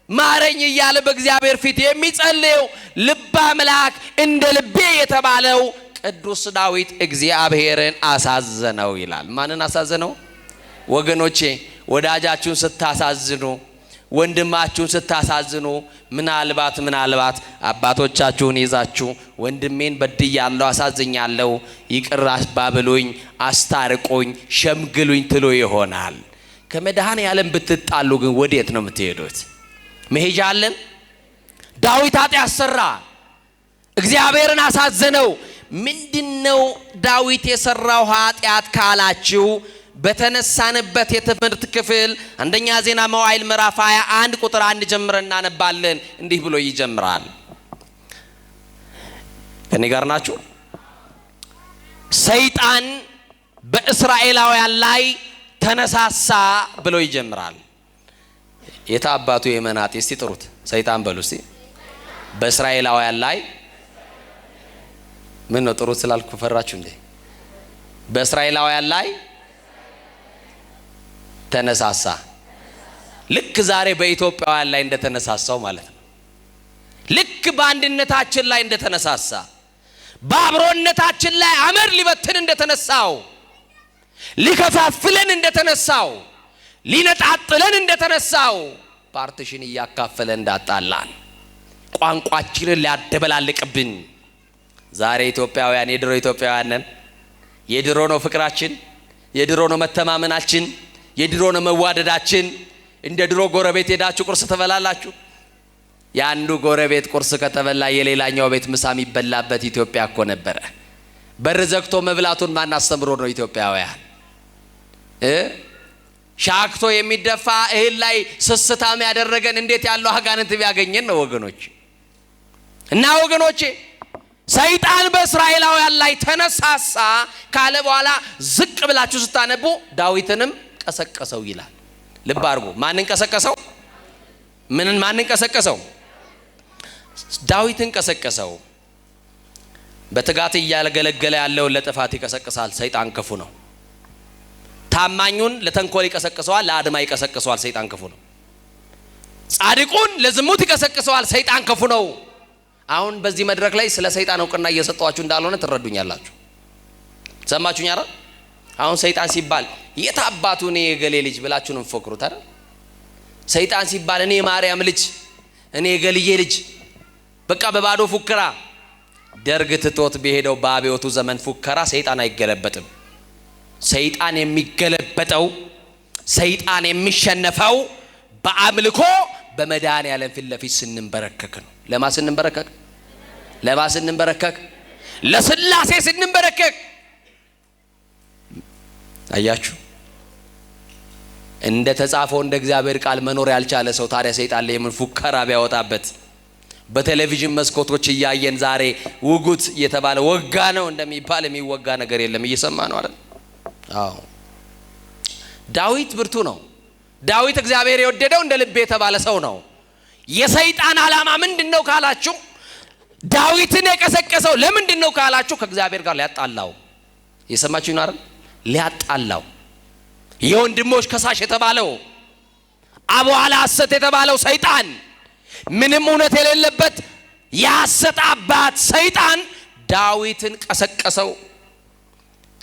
Speaker 1: ማረኝ እያለ በእግዚአብሔር ፊት የሚጸልየው ልበ አምላክ እንደ ልቤ የተባለው ቅዱስ ዳዊት እግዚአብሔርን አሳዘነው ይላል። ማንን አሳዘነው? ወገኖቼ ወዳጃችሁን ስታሳዝኑ፣ ወንድማችሁን ስታሳዝኑ ምናልባት አባቶቻችሁን ይዛችሁ ወንድሜን በድያለሁ፣ አሳዝኛለሁ፣ ይቅር አባብሉኝ፣ አስታርቁኝ፣ ሸምግሉኝ ትሉ ይሆናል። ከመድኃኔ ዓለም ብትጣሉ ግን ወዴት ነው የምትሄዱት? መሄጃ አለን? ዳዊት ኃጢአት ሰራ፣ እግዚአብሔርን አሳዘነው። ምንድነው ዳዊት የሰራው ኃጢአት ካላችሁ በተነሳንበት የትምህርት ክፍል አንደኛ ዜና መዋዕል ምዕራፍ 21 ቁጥር 1 ጀምረን እናነባለን። እንዲህ ብሎ ይጀምራል። ከኔ ጋር ናችሁ? ሰይጣን በእስራኤላውያን ላይ ተነሳሳ ብሎ ይጀምራል። የታባቱ የመናጤ እስቲ ጥሩት። ሰይጣን በሉ እስቲ። በእስራኤላውያን ላይ ምን ነው ጥሩት ስላልኩ ፈራችሁ እንዴ? በእስራኤላውያን ላይ ተነሳሳ። ልክ ዛሬ በኢትዮጵያውያን ላይ እንደተነሳሳው ማለት ነው። ልክ በአንድነታችን ላይ እንደተነሳሳ፣ በአብሮነታችን ላይ አመድ ሊበትን እንደተነሳው፣ ሊከፋፍለን እንደተነሳው፣ ሊነጣጥለን እንደተነሳው፣ ፓርቲሽን እያካፈለ እንዳጣላን፣ ቋንቋችንን ሊያደበላልቅብን። ዛሬ ኢትዮጵያውያን የድሮ ኢትዮጵያውያን ነን። የድሮ ነው ፍቅራችን፣ የድሮ ነው መተማመናችን፣ የድሮ ነው መዋደዳችን። እንደ ድሮ ጎረቤት ሄዳችሁ ቁርስ ትበላላችሁ። የአንዱ ጎረቤት ቁርስ ከተበላ የሌላኛው ቤት ምሳ የሚበላበት ኢትዮጵያ እኮ ነበረ። በር ዘግቶ መብላቱን ማን አስተምሮ ነው ኢትዮጵያውያን? ሻክቶ የሚደፋ እህል ላይ ስስታም ያደረገን እንዴት ያለው አጋንንት ቢያገኘን ነው ወገኖች። እና ወገኖቼ ሰይጣን በእስራኤላውያን ላይ ተነሳሳ ካለ በኋላ ዝቅ ብላችሁ ስታነቡ ዳዊትንም ቀሰቀሰው ይላል። ልብ አድርጉ። ማንን ቀሰቀሰው? ማንን ቀሰቀሰው? ዳዊትን ቀሰቀሰው። በትጋት እያገለገለ ያለውን ለጥፋት ይቀሰቅሳል። ሰይጣን ክፉ ነው። ታማኙን ለተንኮል ይቀሰቅሰዋል፣ ለአድማ ይቀሰቅሰዋል። ሰይጣን ክፉ ነው። ጻድቁን ለዝሙት ይቀሰቅሰዋል። ሰይጣን ክፉ ነው። አሁን በዚህ መድረክ ላይ ስለ ሰይጣን እውቅና እየሰጠዋችሁ እንዳልሆነ ትረዱኛላችሁ። ሰማችሁኝ አይደል? አሁን ሰይጣን ሲባል የት አባቱ እኔ የገሌ ልጅ ብላችሁ ነው የምትፎክሩት አይደል? ሰይጣን ሲባል እኔ የማርያም ልጅ፣ እኔ የገልዬ ልጅ፣ በቃ በባዶ ፉከራ። ደርግ ትቶት በሄደው በአብዮቱ ዘመን ፉከራ ሰይጣን አይገለበጥም። ሰይጣን የሚገለበጠው፣ ሰይጣን የሚሸነፈው በአምልኮ በመድኃኔዓለም ፊት ለፊት ስንንበረከክ ነው። ለማ ስንንበረከክ? ለማ ስንንበረከክ? ለስላሴ ስንንበረከክ። አያችሁ፣ እንደ ተጻፈው እንደ እግዚአብሔር ቃል መኖር ያልቻለ ሰው ታዲያ ሰይጣን ላይ ምን ፉከራ ቢያወጣበት? በቴሌቪዥን መስኮቶች እያየን ዛሬ ውጉት እየተባለ ወጋ ነው እንደሚባል የሚወጋ ነገር የለም። እየሰማ ነው አይደል? አዎ። ዳዊት ብርቱ ነው። ዳዊት እግዚአብሔር የወደደው እንደ ልብ የተባለ ሰው ነው። የሰይጣን ዓላማ ምንድነው ካላችሁ፣ ዳዊትን የቀሰቀሰው ለምንድነው ካላችሁ፣ ከእግዚአብሔር ጋር ሊያጣላው። የሰማችሁ ነው አይደል? ሊያጣላው። የወንድሞች ከሳሽ የተባለው አቧላ ሐሰት የተባለው ሰይጣን፣ ምንም እውነት የሌለበት የሐሰት አባት ሰይጣን ዳዊትን ቀሰቀሰው።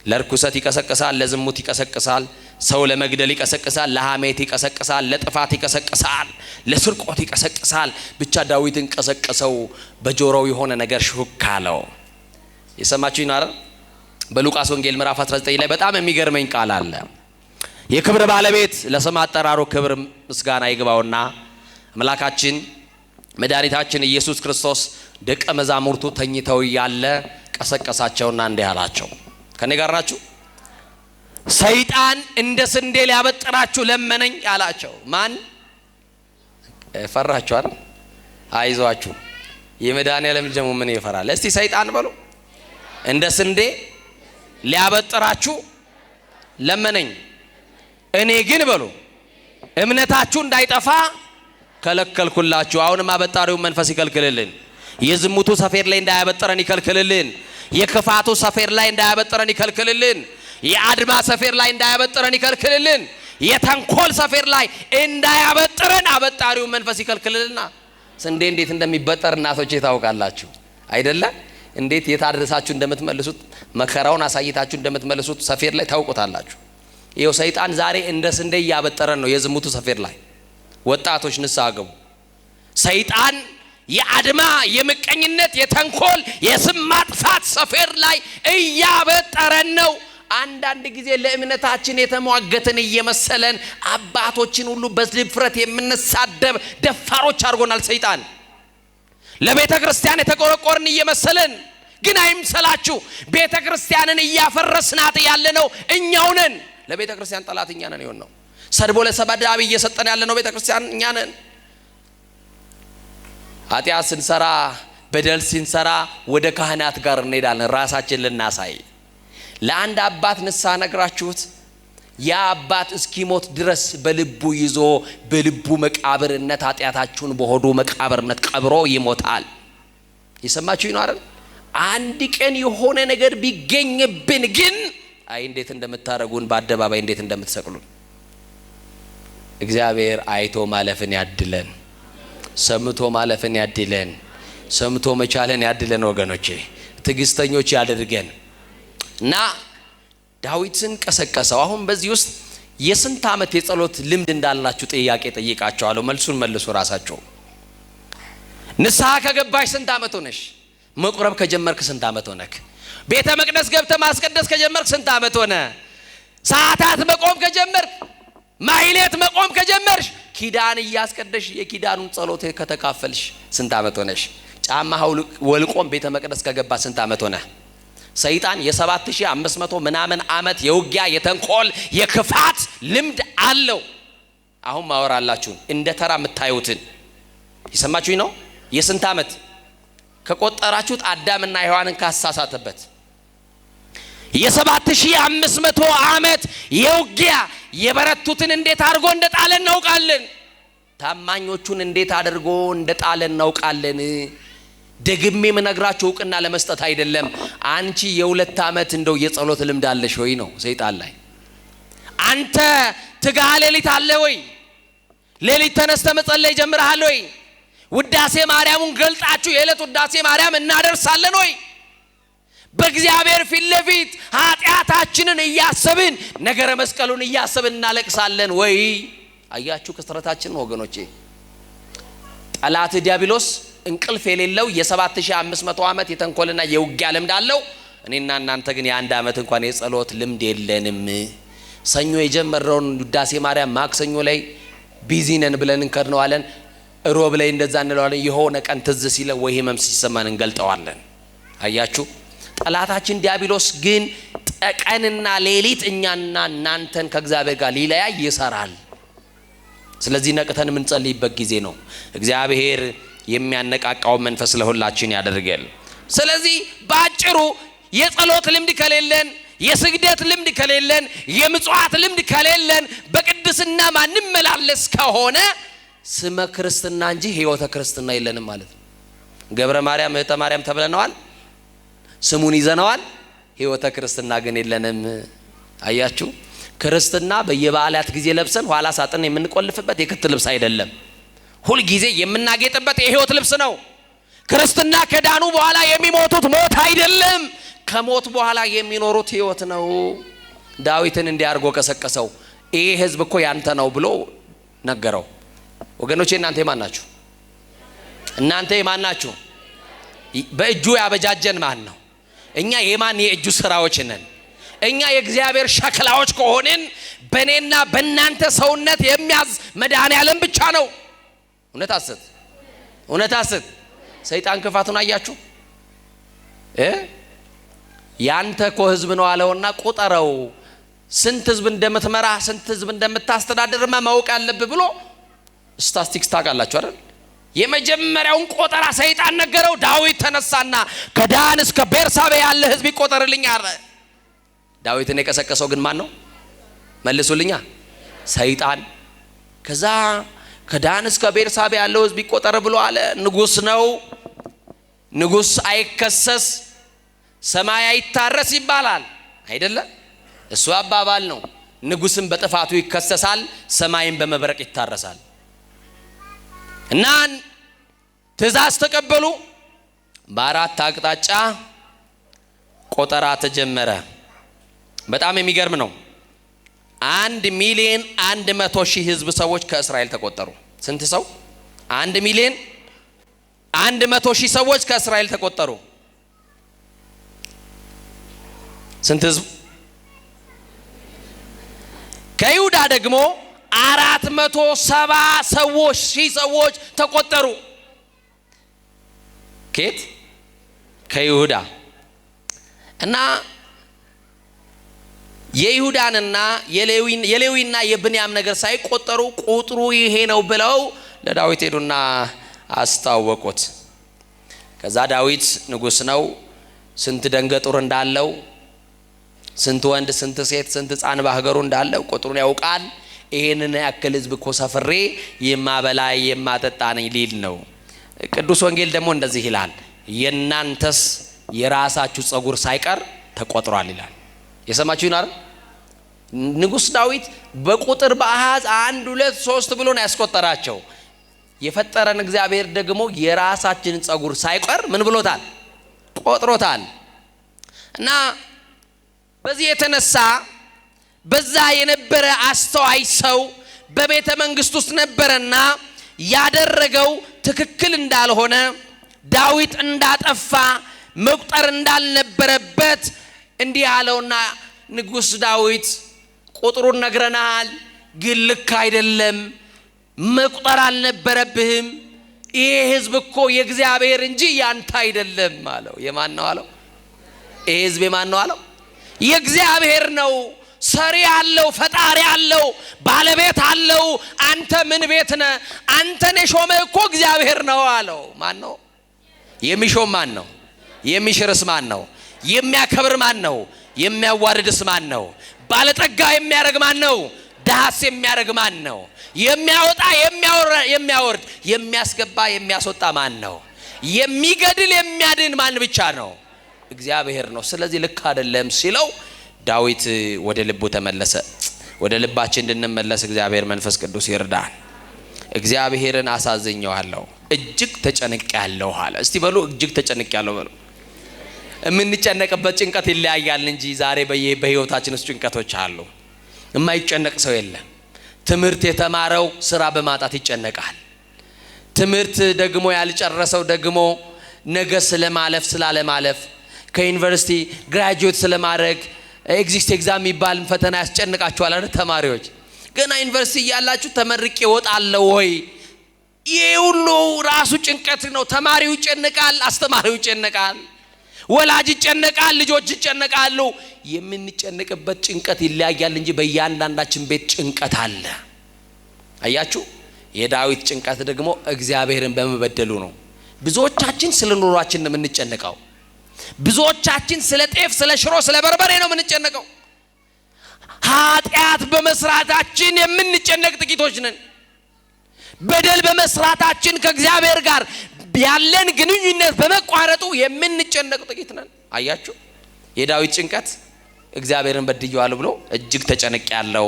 Speaker 1: ለርኩሰት ይቀሰቅሳል፣ ለዝሙት ይቀሰቅሳል፣ ሰው ለመግደል ይቀሰቅሳል፣ ለሐሜት ይቀሰቅሳል፣ ለጥፋት ይቀሰቅሳል፣ ለስርቆት ይቀሰቅሳል። ብቻ ዳዊትን ቀሰቀሰው። በጆሮው የሆነ ነገር ሹክ አለው። የሰማችሁኝ ነው አይደል? በሉቃስ ወንጌል ምዕራፍ 19 ላይ በጣም የሚገርመኝ ቃል አለ። የክብር ባለቤት ለስም አጠራሩ ክብር ምስጋና ይግባውና አምላካችን መድኃኒታችን ኢየሱስ ክርስቶስ ደቀ መዛሙርቱ ተኝተው ያለ ቀሰቀሳቸውና እንዲህ አላቸው። ከኔ ጋር ናችሁ? ሰይጣን እንደ ስንዴ ሊያበጥራችሁ ለመነኝ አላቸው። ማን? ፈራችሁ አይደል? አይዟችሁ። የመድኃኔዓለም ልጅ ምን ይፈራል? እስቲ ሰይጣን በሉ። እንደ ስንዴ ሊያበጥራችሁ ለመነኝ፣ እኔ ግን በሉ እምነታችሁ እንዳይጠፋ ከለከልኩላችሁ። አሁንም አበጣሪው መንፈስ ይከልክልልን። የዝሙቱ ሰፌር ላይ እንዳያበጥረን ይከልክልልን። የክፋቱ ሰፌር ላይ እንዳያበጥረን ይከልክልልን። የአድማ ሰፌር ላይ እንዳያበጥረን ይከልክልልን። የተንኮል ሰፌር ላይ እንዳያበጥረን አበጣሪው መንፈስ ይከልክልልና። ስንዴ እንዴት እንደሚበጠር እናቶቼ ታውቃላችሁ አይደለ? እንዴት የታደረሳችሁ እንደምትመልሱት፣ መከራውን አሳይታችሁ እንደምትመልሱት ሰፌር ላይ ታውቁታላችሁ። ይኸው ሰይጣን ዛሬ እንደ ስንዴ እያበጠረን ነው። የዝሙቱ ሰፌር ላይ ወጣቶች ንስሐ ገቡ። ሰይጣን የአድማ፣ የምቀኝነት፣ የተንኮል፣ የስም ማጥፋት ሰፌር ላይ እያበጠረን ነው። አንዳንድ ጊዜ ለእምነታችን የተሟገትን እየመሰለን አባቶችን ሁሉ በድፍረት የምንሳደብ ደፋሮች አድርጎናል ሰይጣን። ለቤተ ክርስቲያን የተቆረቆርን እየመሰለን፣ ግን አይምሰላችሁ፣ ቤተ ክርስቲያንን እያፈረስናት ያለነው እኛው ነን። ለቤተ ክርስቲያን ጠላት እኛ ነን የሆነው። ሰድቦ ለሰባዳቢ እየሰጠን ያለነው ቤተ ክርስቲያን እኛ ነን። ኃጢአት ስንሰራ፣ በደል ስንሰራ ወደ ካህናት ጋር እንሄዳለን ራሳችን ልናሳይ። ለአንድ አባት ንስሐ ነግራችሁት ያ አባት እስኪሞት ድረስ በልቡ ይዞ በልቡ መቃብርነት ኃጢአታችሁን በሆዱ መቃብርነት ቀብሮ ይሞታል። የሰማችሁ ነው አይደል? አንድ ቀን የሆነ ነገር ቢገኝብን ግን አይ እንዴት እንደምታረጉን፣ በአደባባይ እንዴት እንደምትሰቅሉን። እግዚአብሔር አይቶ ማለፍን ያድለን፣ ሰምቶ ማለፍን ያድለን፣ ሰምቶ መቻለን ያድለን። ወገኖቼ ትዕግስተኞች ያድርገን እና ዳዊትን ቀሰቀሰው። አሁን በዚህ ውስጥ የስንት ዓመት የጸሎት ልምድ እንዳላችሁ ጥያቄ ጠይቃቸዋለሁ። መልሱን መልሱ ራሳቸው። ንስሐ ከገባሽ ስንት ዓመት ሆነሽ? መቁረብ ከጀመርክ ስንት ዓመት ሆነክ? ቤተ መቅደስ ገብተህ ማስቀደስ ከጀመርክ ስንት ዓመት ሆነ? ሰዓታት መቆም ከጀመርክ፣ ማህሌት መቆም ከጀመርሽ፣ ኪዳን እያስቀደሽ የኪዳኑን ጸሎት ከተካፈልሽ ስንት ዓመት ሆነሽ? ጫማ ወልቆም ቤተ መቅደስ ከገባ ስንት ዓመት ሆነ? ሰይጣን የ7500 ምናምን ዓመት የውጊያ የተንኮል የክፋት ልምድ አለው። አሁን ማወራላችሁ እንደ ተራ የምታዩትን ይሰማችሁኝ ነው። የስንት ዓመት ከቆጠራችሁት አዳምና ሔዋንን ካሳሳተበት የ7500 ዓመት የውጊያ የበረቱትን እንዴት አድርጎ እንደጣለን እናውቃለን። ታማኞቹን እንዴት አድርጎ እንደጣለን እናውቃለን። ደግሜ የምነግራችሁ እውቅና ለመስጠት አይደለም። አንቺ የ2 ዓመት እንደው የጸሎት ልምድ አለሽ ወይ ነው ሰይጣን ላይ። አንተ ትጋሃ ሌሊት አለ ወይ? ሌሊት ተነስተ መጸለይ ጀምረሃል ወይ? ውዳሴ ማርያሙን ገልጣችሁ የዕለት ውዳሴ ማርያም እናደርሳለን ወይ? በእግዚአብሔር ፊት ለፊት ኃጢአታችንን እያሰብን ነገረ መስቀሉን እያሰብን እናለቅሳለን ወይ? አያችሁ ክስረታችንን ወገኖቼ። ጠላት ዲያብሎስ እንቅልፍ የሌለው የ7500 ዓመት የተንኮልና የውጊያ ልምድ አለው። እኔና እናንተ ግን የ1 ዓመት እንኳን የጸሎት ልምድ የለንም። ሰኞ የጀመረውን ውዳሴ ማርያም ማክሰኞ ላይ ቢዚ ነን ብለን እንከድነዋለን። ሮብ ላይ እንደዛ እንለዋለን። የሆነ ቀን ትዝ ሲለ ወይ ህመም ሲሰማን እንገልጠዋለን። አያችሁ ጠላታችን ዲያብሎስ ግን ቀንና ሌሊት እኛና እናንተን ከእግዚአብሔር ጋር ሊለያይ ይሰራል። ስለዚህ ነቅተን የምንጸልይበት ጊዜ ነው። እግዚአብሔር የሚያነቃቃው መንፈስ ለሁላችን ያደርጋል። ስለዚህ ባጭሩ የጸሎት ልምድ ከሌለን፣ የስግደት ልምድ ከሌለን፣ የምጽዋት ልምድ ከሌለን፣ በቅድስና ማንም መላለስ ከሆነ ስመ ክርስትና እንጂ ህይወተ ክርስትና የለንም ማለት ነው። ገብረ ማርያም እህተ ማርያም ተብለናል፣ ስሙን ይዘነዋል። ህይወተ ክርስትና ግን የለንም። አያችሁ ክርስትና በየበዓላት ጊዜ ለብሰን ኋላ ሳጥን የምንቆልፍበት የክት ልብስ አይደለም። ሁል ጊዜ የምናጌጥበት የህይወት ልብስ ነው። ክርስትና ከዳኑ በኋላ የሚሞቱት ሞት አይደለም፣ ከሞት በኋላ የሚኖሩት ህይወት ነው። ዳዊትን እንዲያርጎ ቀሰቀሰው። ይሄ ህዝብ እኮ ያንተ ነው ብሎ ነገረው። ወገኖቼ እናንተ የማን ናችሁ? እናንተ የማን ናችሁ? በእጁ ያበጃጀን ማን ነው? እኛ የማን የእጁ ስራዎች ነን? እኛ የእግዚአብሔር ሸክላዎች ከሆንን በእኔና በእናንተ ሰውነት የሚያዝ መድኃኔዓለም ብቻ ነው። እውነት አስት እውነት አስት ሰይጣን ክፋቱን አያችሁ። ያንተ እኮ ህዝብ ነው አለውና ቁጠረው። ስንት ህዝብ እንደምትመራ ስንት ህዝብ እንደምታስተዳድርማ ማወቅ አለብህ ብሎ ስታቲስቲክስ ታውቃላችሁ አይደል? የመጀመሪያውን ቆጠራ ሰይጣን ነገረው። ዳዊት ተነሳና ከዳን እስከ ቤርሳቤ ያለ ህዝብ ይቆጠርልኝ አለ። ዳዊትን የቀሰቀሰው ግን ማን ነው? መልሱልኛ። ሰይጣን። ከዛ ከዳን እስከ ቤርሳቤ ያለው ህዝብ ይቆጠር ብሎ አለ። ንጉስ ነው። ንጉስ አይከሰስ ሰማይ አይታረስ ይባላል አይደለ? እሱ አባባል ነው። ንጉስም በጥፋቱ ይከሰሳል፣ ሰማይም በመብረቅ ይታረሳል። እና ትእዛዝ ተቀበሉ። በአራት አቅጣጫ ቆጠራ ተጀመረ። በጣም የሚገርም ነው። 1,100,000 ህዝብ ሰዎች ከእስራኤል ተቆጠሩ። ስንት ሰው? 1,100,000 ሰዎች ከእስራኤል ተቆጠሩ። ስንት ህዝብ? ከይሁዳ ደግሞ 470 ሺህ ሰዎች ተቆጠሩ። ከየት? ከይሁዳ። እና የይሁዳንና የሌዊና የብንያም ነገር ሳይቆጠሩ ቁጥሩ ይሄ ነው ብለው ለዳዊት ሄዱና አስታወቁት። ከዛ ዳዊት ንጉስ ነው። ስንት ደንገጡር እንዳለው፣ ስንት ወንድ፣ ስንት ሴት፣ ስንት ሕፃን በሀገሩ እንዳለው ቁጥሩን ያውቃል። ይሄንን ያክል ህዝብ እኮ ሰፍሬ የማበላ የማጠጣ ነኝ ሊል ነው። ቅዱስ ወንጌል ደግሞ እንደዚህ ይላል፣ የናንተስ የራሳችሁ ጸጉር ሳይቀር ተቆጥሯል ይላል። የሰማችሁ ይናር ንጉሥ ዳዊት በቁጥር በአሃዝ 1 2 3 ብሎ ነው ያስቆጠራቸው። የፈጠረን እግዚአብሔር ደግሞ የራሳችንን ጸጉር ሳይቀር ምን ብሎታል? ቆጥሮታል። እና በዚህ የተነሳ በዛ የነበረ አስተዋይ ሰው በቤተ መንግስት ውስጥ ነበርና ያደረገው ትክክል እንዳልሆነ ዳዊት እንዳጠፋ መቁጠር እንዳልነበረበት እንዲህ አለውና ንጉሥ ዳዊት ቁጥሩን ነግረናል፣ ግን ልክ አይደለም፣ መቁጠር አልነበረብህም። ይሄ ህዝብ እኮ የእግዚአብሔር እንጂ ያንተ አይደለም አለው። የማን ነው አለው? ይሄ ህዝብ የማን ነው አለው? የእግዚአብሔር ነው። ሰሪ አለው፣ ፈጣሪ አለው፣ ባለቤት አለው። አንተ ምን ቤት ነህ? አንተን የሾመህ እኮ እግዚአብሔር ነው አለው። ማን ነው የሚሾም? ማን ነው የሚሽርስ? ማን ነው የሚያከብር? ማን ነው የሚያዋርድስ? ማን ነው ባለጠጋ የሚያረግ? ማን ነው ድሃስ የሚያረግ? ማን ነው የሚያወጣ የሚያወርድ የሚያስገባ የሚያስወጣ? ማን ነው የሚገድል የሚያድን? ማን ብቻ ነው? እግዚአብሔር ነው። ስለዚህ ልክ አይደለም ሲለው ዳዊት ወደ ልቡ ተመለሰ። ወደ ልባችን እንድንመለስ እግዚአብሔር መንፈስ ቅዱስ ይርዳን። እግዚአብሔርን አሳዝኘዋለሁ፣ እጅግ ተጨንቄያለሁ አለ። እስቲ በሉ እጅግ ተጨንቄያለሁ በሉ። የምንጨነቅበት ጭንቀት ይለያያል እንጂ ዛሬ በህይወታችን ውስጥ ጭንቀቶች አሉ። የማይጨነቅ ሰው የለም። ትምህርት የተማረው ስራ በማጣት ይጨነቃል። ትምህርት ደግሞ ያልጨረሰው ደግሞ ነገ ስለማለፍ ስላለማለፍ ከዩኒቨርሲቲ ግራጁዌት ስለማድረግ ኤግዚስት ኤግዛም የሚባል ፈተና ያስጨንቃችኋል አይደል? ተማሪዎች ገና ዩኒቨርሲቲ ያላችሁ ተመርቄ እወጣለሁ ወይ? ይሄ ሁሉ ራሱ ጭንቀት ነው። ተማሪው ይጨነቃል፣ አስተማሪው ይጨነቃል፣ ወላጅ ይጨነቃል፣ ልጆች ይጨነቃሉ። የምንጨነቅበት ጭንቀት ይለያያል እንጂ በእያንዳንዳችን ቤት ጭንቀት አለ። አያችሁ? የዳዊት ጭንቀት ደግሞ እግዚአብሔርን በመበደሉ ነው። ብዙዎቻችን ስለ ኑሯችን ነው የምንጨነቀው። ብዙዎቻችን ስለ ጤፍ፣ ስለ ሽሮ፣ ስለ በርበሬ ነው የምንጨነቀው። ኃጢአት በመስራታችን የምንጨነቅ ጥቂቶች ነን። በደል በመስራታችን ከእግዚአብሔር ጋር ያለን ግንኙነት በመቋረጡ የምንጨነቅ ጥቂት ነን። አያችሁ? የዳዊት ጭንቀት እግዚአብሔርን በድየዋለሁ ብሎ እጅግ ተጨንቄያለሁ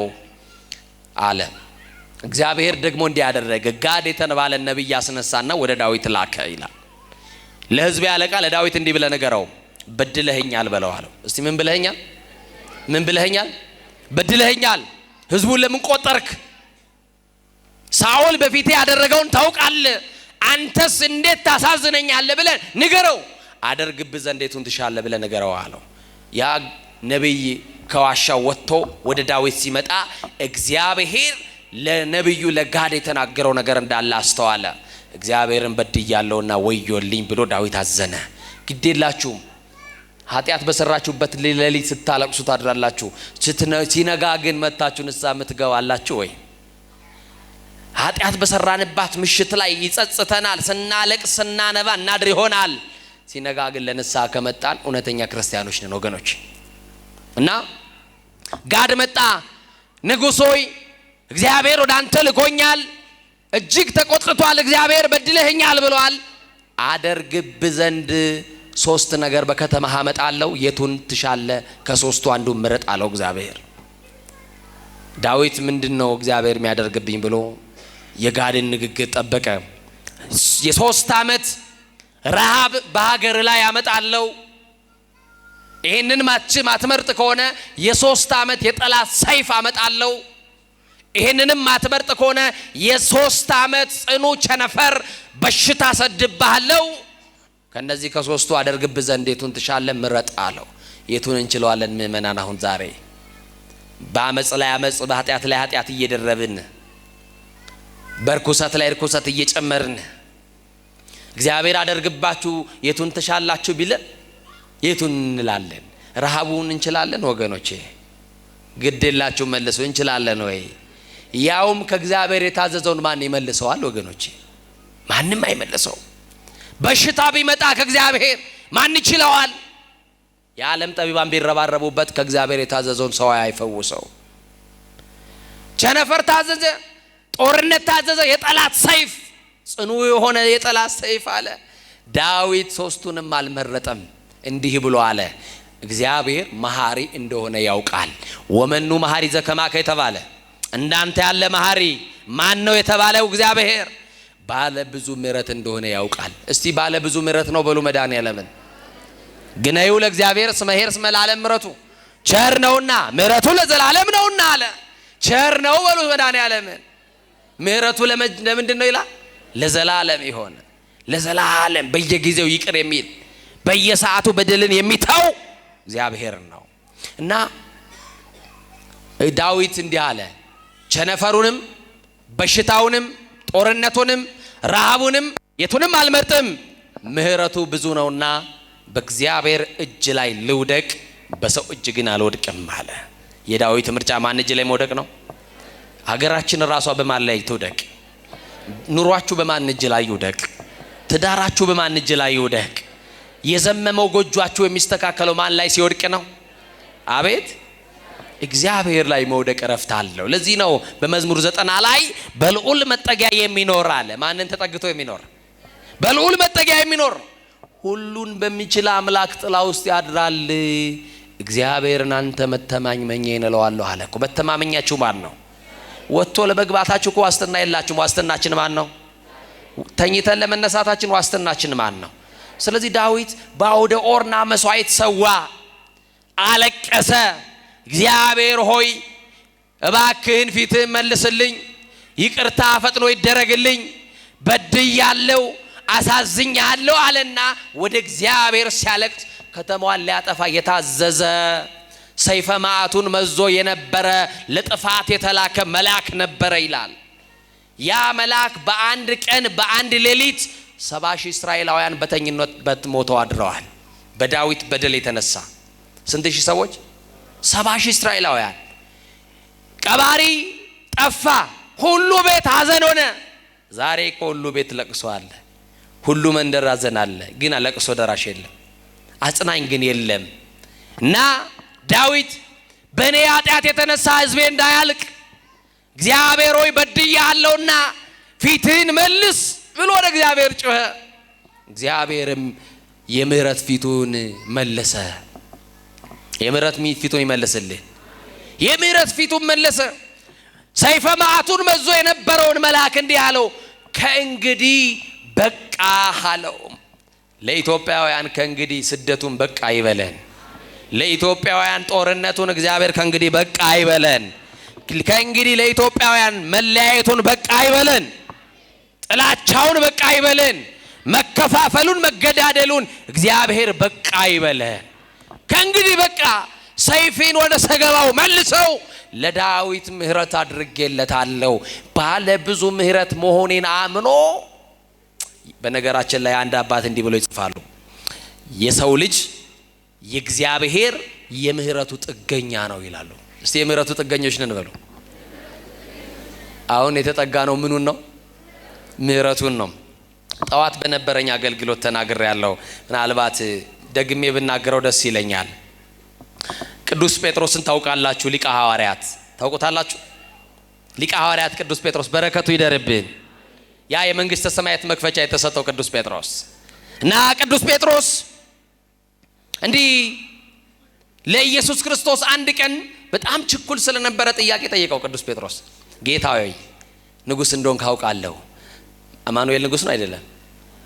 Speaker 1: አለ። እግዚአብሔር ደግሞ እንዲያደረገ ጋድ የተባለ ነብይ አስነሳና ወደ ዳዊት ላከ ይላል። ለሕዝብ ያለቃ ለዳዊት እንዲህ ብለህ ንገረው፣ በድለኸኛል በለው አለው። እስቲ ምን ብለኸኛል? ምን ብለኸኛል? በድለኸኛል። ሕዝቡን ለምን ቆጠርክ? ሳኦል በፊቴ ያደረገውን ታውቃለህ። አንተስ እንዴት ታሳዝነኛለህ ብለህ ንገረው። አደርግብህ ዘንድ የቱን ትሻለህ ብለህ ንገረው አለው። ያ ነብይ ከዋሻው ወጥቶ ወደ ዳዊት ሲመጣ እግዚአብሔር ለነብዩ ለጋድ የተናገረው ነገር እንዳለ አስተዋለ። እግዚአብሔርን በድያለሁና ወዮልኝ ብሎ ዳዊት አዘነ። ግዴላችሁም ኃጢአት በሰራችሁበት ሌሊት ስታለቅሱ ታድራላችሁ፣ ሲነጋ ግን መታችሁ ንስሐ የምትገባላችሁ ወይ? ኃጢአት በሰራንባት ምሽት ላይ ይጸጽተናል። ስናለቅስ ስናነባ እናድር ይሆናል። ሲነጋ ግን ለንስሐ ከመጣን እውነተኛ ክርስቲያኖች ነን ወገኖች። እና ጋድ መጣ። ንጉሥ ሆይ እግዚአብሔር ወደ አንተ ልኮኛል፣ እጅግ ተቆጥቷል፣ እግዚአብሔር በድለኸኛል ብሏል። አደርግብህ ዘንድ 3 ነገር በከተማህ አመጣለሁ፣ የቱን ትሻለህ? ከ3ቱ አንዱን ምረጥ አለው እግዚአብሔር። ዳዊት ምንድነው እግዚአብሔር የሚያደርግብኝ ብሎ የጋድን ንግግር ጠበቀ። የ3 ዓመት ረሃብ በሀገር ላይ አመጣለሁ፣ ይሄንን ማትመርጥ ከሆነ የ3 ዓመት የጠላት ሰይፍ አመጣለሁ፣ ይሄንንም ማትመርጥ ከሆነ የ3 ዓመት ጽኑ ቸነፈር በሽታ ሰድብሃለሁ። ከነዚህ ከ3ቱ አደርግብህ ዘንድ የቱን ትሻለህ? ምረጥ አለው። የቱን እንችለዋለን ምእመናን? አሁን ዛሬ በአመጽ ላይ አመጽ፣ በኃጢአት ላይ ኃጢአት እየደረብን፣ በርኩሰት ላይ ርኩሰት እየጨመርን እግዚአብሔር አደርግባችሁ የቱን ትሻላችሁ ቢለን የቱን እንላለን? ረሃቡን እንችላለን ወገኖቼ? ግዴላችሁ መልሱ። እንችላለን ወይ? ያውም ከእግዚአብሔር የታዘዘውን ማን ይመልሰዋል ወገኖቼ? ማንም አይመልሰው። በሽታ ቢመጣ ከእግዚአብሔር ማን ይችለዋል? የዓለም ጠቢባን ቢረባረቡበት ከእግዚአብሔር የታዘዘውን ሰው አይፈውሰው። ቸነፈር ታዘዘ፣ ጦርነት ታዘዘ፣ የጠላት ሰይፍ፣ ጽኑ የሆነ የጠላት ሰይፍ አለ። ዳዊት 3ቱንም አልመረጠም። እንዲህ ብሎ አለ፣ እግዚአብሔር መሐሪ እንደሆነ ያውቃል። ወመኑ መሐሪ ዘከማከ የተባለ እንዳንተ ያለ መሐሪ ማን ነው የተባለው? እግዚአብሔር ባለ ብዙ ምሕረት እንደሆነ ያውቃል። እስቲ ባለ ብዙ ምሕረት ነው በሉ መድኃኔዓለምን። ግነዩ ለእግዚአብሔር እስመ ኄር እስመ ለዓለም ምሕረቱ ቸር ነውና ምሕረቱ ለዘላለም ነውና አለ። ቸር ነው በሉ መድኃኔዓለምን። ምሕረቱ ለምንድን ነው ይላል? ለዘላለም ይሆን ለዘላለም በየጊዜው ይቅር የሚል በየሰዓቱ በደልን የሚተው እግዚአብሔር ነው። እና ዳዊት እንዲህ አለ፣ ቸነፈሩንም በሽታውንም ጦርነቱንም ረሃቡንም የቱንም አልመርጥም፣ ምሕረቱ ብዙ ነውና በእግዚአብሔር እጅ ላይ ልውደቅ፣ በሰው እጅ ግን አልወድቅም አለ። የዳዊት ምርጫ ማን እጅ ላይ መውደቅ ነው? ሀገራችን ራሷ በማን ላይ ትውደቅ? ኑሯችሁ በማን እጅ ላይ ይውደቅ? ትዳራችሁ በማን እጅ ላይ ይውደቅ? የዘመመው ጎጆአችሁ የሚስተካከለው ማን ላይ ሲወድቅ ነው? አቤት እግዚአብሔር ላይ መውደቅ ረፍት አለው። ለዚህ ነው በመዝሙር 90 ላይ በልዑል መጠጊያ የሚኖር አለ። ማንን ተጠግቶ የሚኖር? በልዑል መጠጊያ የሚኖር ሁሉን በሚችል አምላክ ጥላ ውስጥ ያድራል። እግዚአብሔርን አንተ መተማመኛዬ እለዋለሁ አለ እኮ። መተማመኛችሁ ማን ነው? ወጥቶ ለመግባታችሁ እኮ ዋስትና የላችሁም። ዋስትናችን ማን ነው? ተኝተን ለመነሳታችን ዋስትናችን ማን ነው? ስለዚህ ዳዊት በአውደ ኦርና መስዋዕት ሰዋ፣ አለቀሰ። እግዚአብሔር ሆይ እባክህን ፊትህን መልስልኝ፣ ይቅርታ ፈጥኖ ይደረግልኝ፣ በድያለሁ፣ አሳዝኛለሁ አለና ወደ እግዚአብሔር ሲያለቅስ ከተማዋን ሊያጠፋ የታዘዘ ሰይፈ መዓቱን መዞ የነበረ ለጥፋት የተላከ መልአክ ነበረ ይላል። ያ መልአክ በአንድ ቀን በአንድ ሌሊት 70,000 እስራኤላውያን በተኝነት ሞተው አድረዋል። በዳዊት በደል የተነሳ ስንት ሺህ ሰዎች? 70,000 እስራኤላውያን። ቀባሪ ጠፋ፣ ሁሉ ቤት ሐዘን ሆነ። ዛሬ እኮ ሁሉ ቤት ለቅሶ አለ፣ ሁሉ መንደር ሐዘን አለ፣ ግን ለቅሶ ደራሽ የለም፣ አጽናኝ ግን የለም። እና ዳዊት በእኔ ኃጢአት የተነሳ ሕዝቤ እንዳያልቅ እግዚአብሔር ሆይ በድያለሁና ፊትህን መልስ ብሎ ወደ እግዚአብሔር ጮኸ። እግዚአብሔርም የምህረት ፊቱን መለሰ። የምህረት ፊቱን ይመልስልህ። የምህረት ፊቱን መለሰ። ሰይፈ መዓቱን መዞ የነበረውን መልአክ እንዲህ አለው፣ ከእንግዲህ በቃ አለው። ለኢትዮጵያውያን ከእንግዲህ ስደቱን በቃ ይበለን። ለኢትዮጵያውያን ጦርነቱን እግዚአብሔር ከእንግዲህ በቃ ይበለን። ከእንግዲህ ለኢትዮጵያውያን መለያየቱን በቃ ይበለን። ጥላቻውን በቃ ይበለን። መከፋፈሉን መገዳደሉን እግዚአብሔር በቃ ይበለን። ከእንግዲህ በቃ ሰይፌን ወደ ሰገባው መልሰው፣ ለዳዊት ምህረት አድርጌለታለሁ ባለ ብዙ ምህረት መሆኔን አምኖ። በነገራችን ላይ አንድ አባት እንዲህ ብሎ ይጽፋሉ፣ የሰው ልጅ የእግዚአብሔር የምህረቱ ጥገኛ ነው ይላሉ። እስቲ የምህረቱ ጥገኞች ነን በሉ። አሁን የተጠጋ ነው ምኑን ነው? ምህረቱን ነው። ጠዋት በነበረኝ አገልግሎት ተናግሬ ያለው ምናልባት ደግሜ ብናገረው ደስ ይለኛል። ቅዱስ ጴጥሮስን ታውቃላችሁ? ሊቀ ሐዋርያት ታውቁታላችሁ? ሊቀ ሐዋርያት ቅዱስ ጴጥሮስ በረከቱ ይደርብን። ያ የመንግስተ ሰማያት መክፈቻ የተሰጠው ቅዱስ ጴጥሮስ እና ቅዱስ ጴጥሮስ እንዲህ ለኢየሱስ ክርስቶስ አንድ ቀን በጣም ችኩል ስለነበረ ጥያቄ ጠየቀው። ቅዱስ ጴጥሮስ ጌታ ሆይ ንጉስ እንደሆንክ አውቃለሁ። አማኑኤል ንጉስ ነው አይደለም?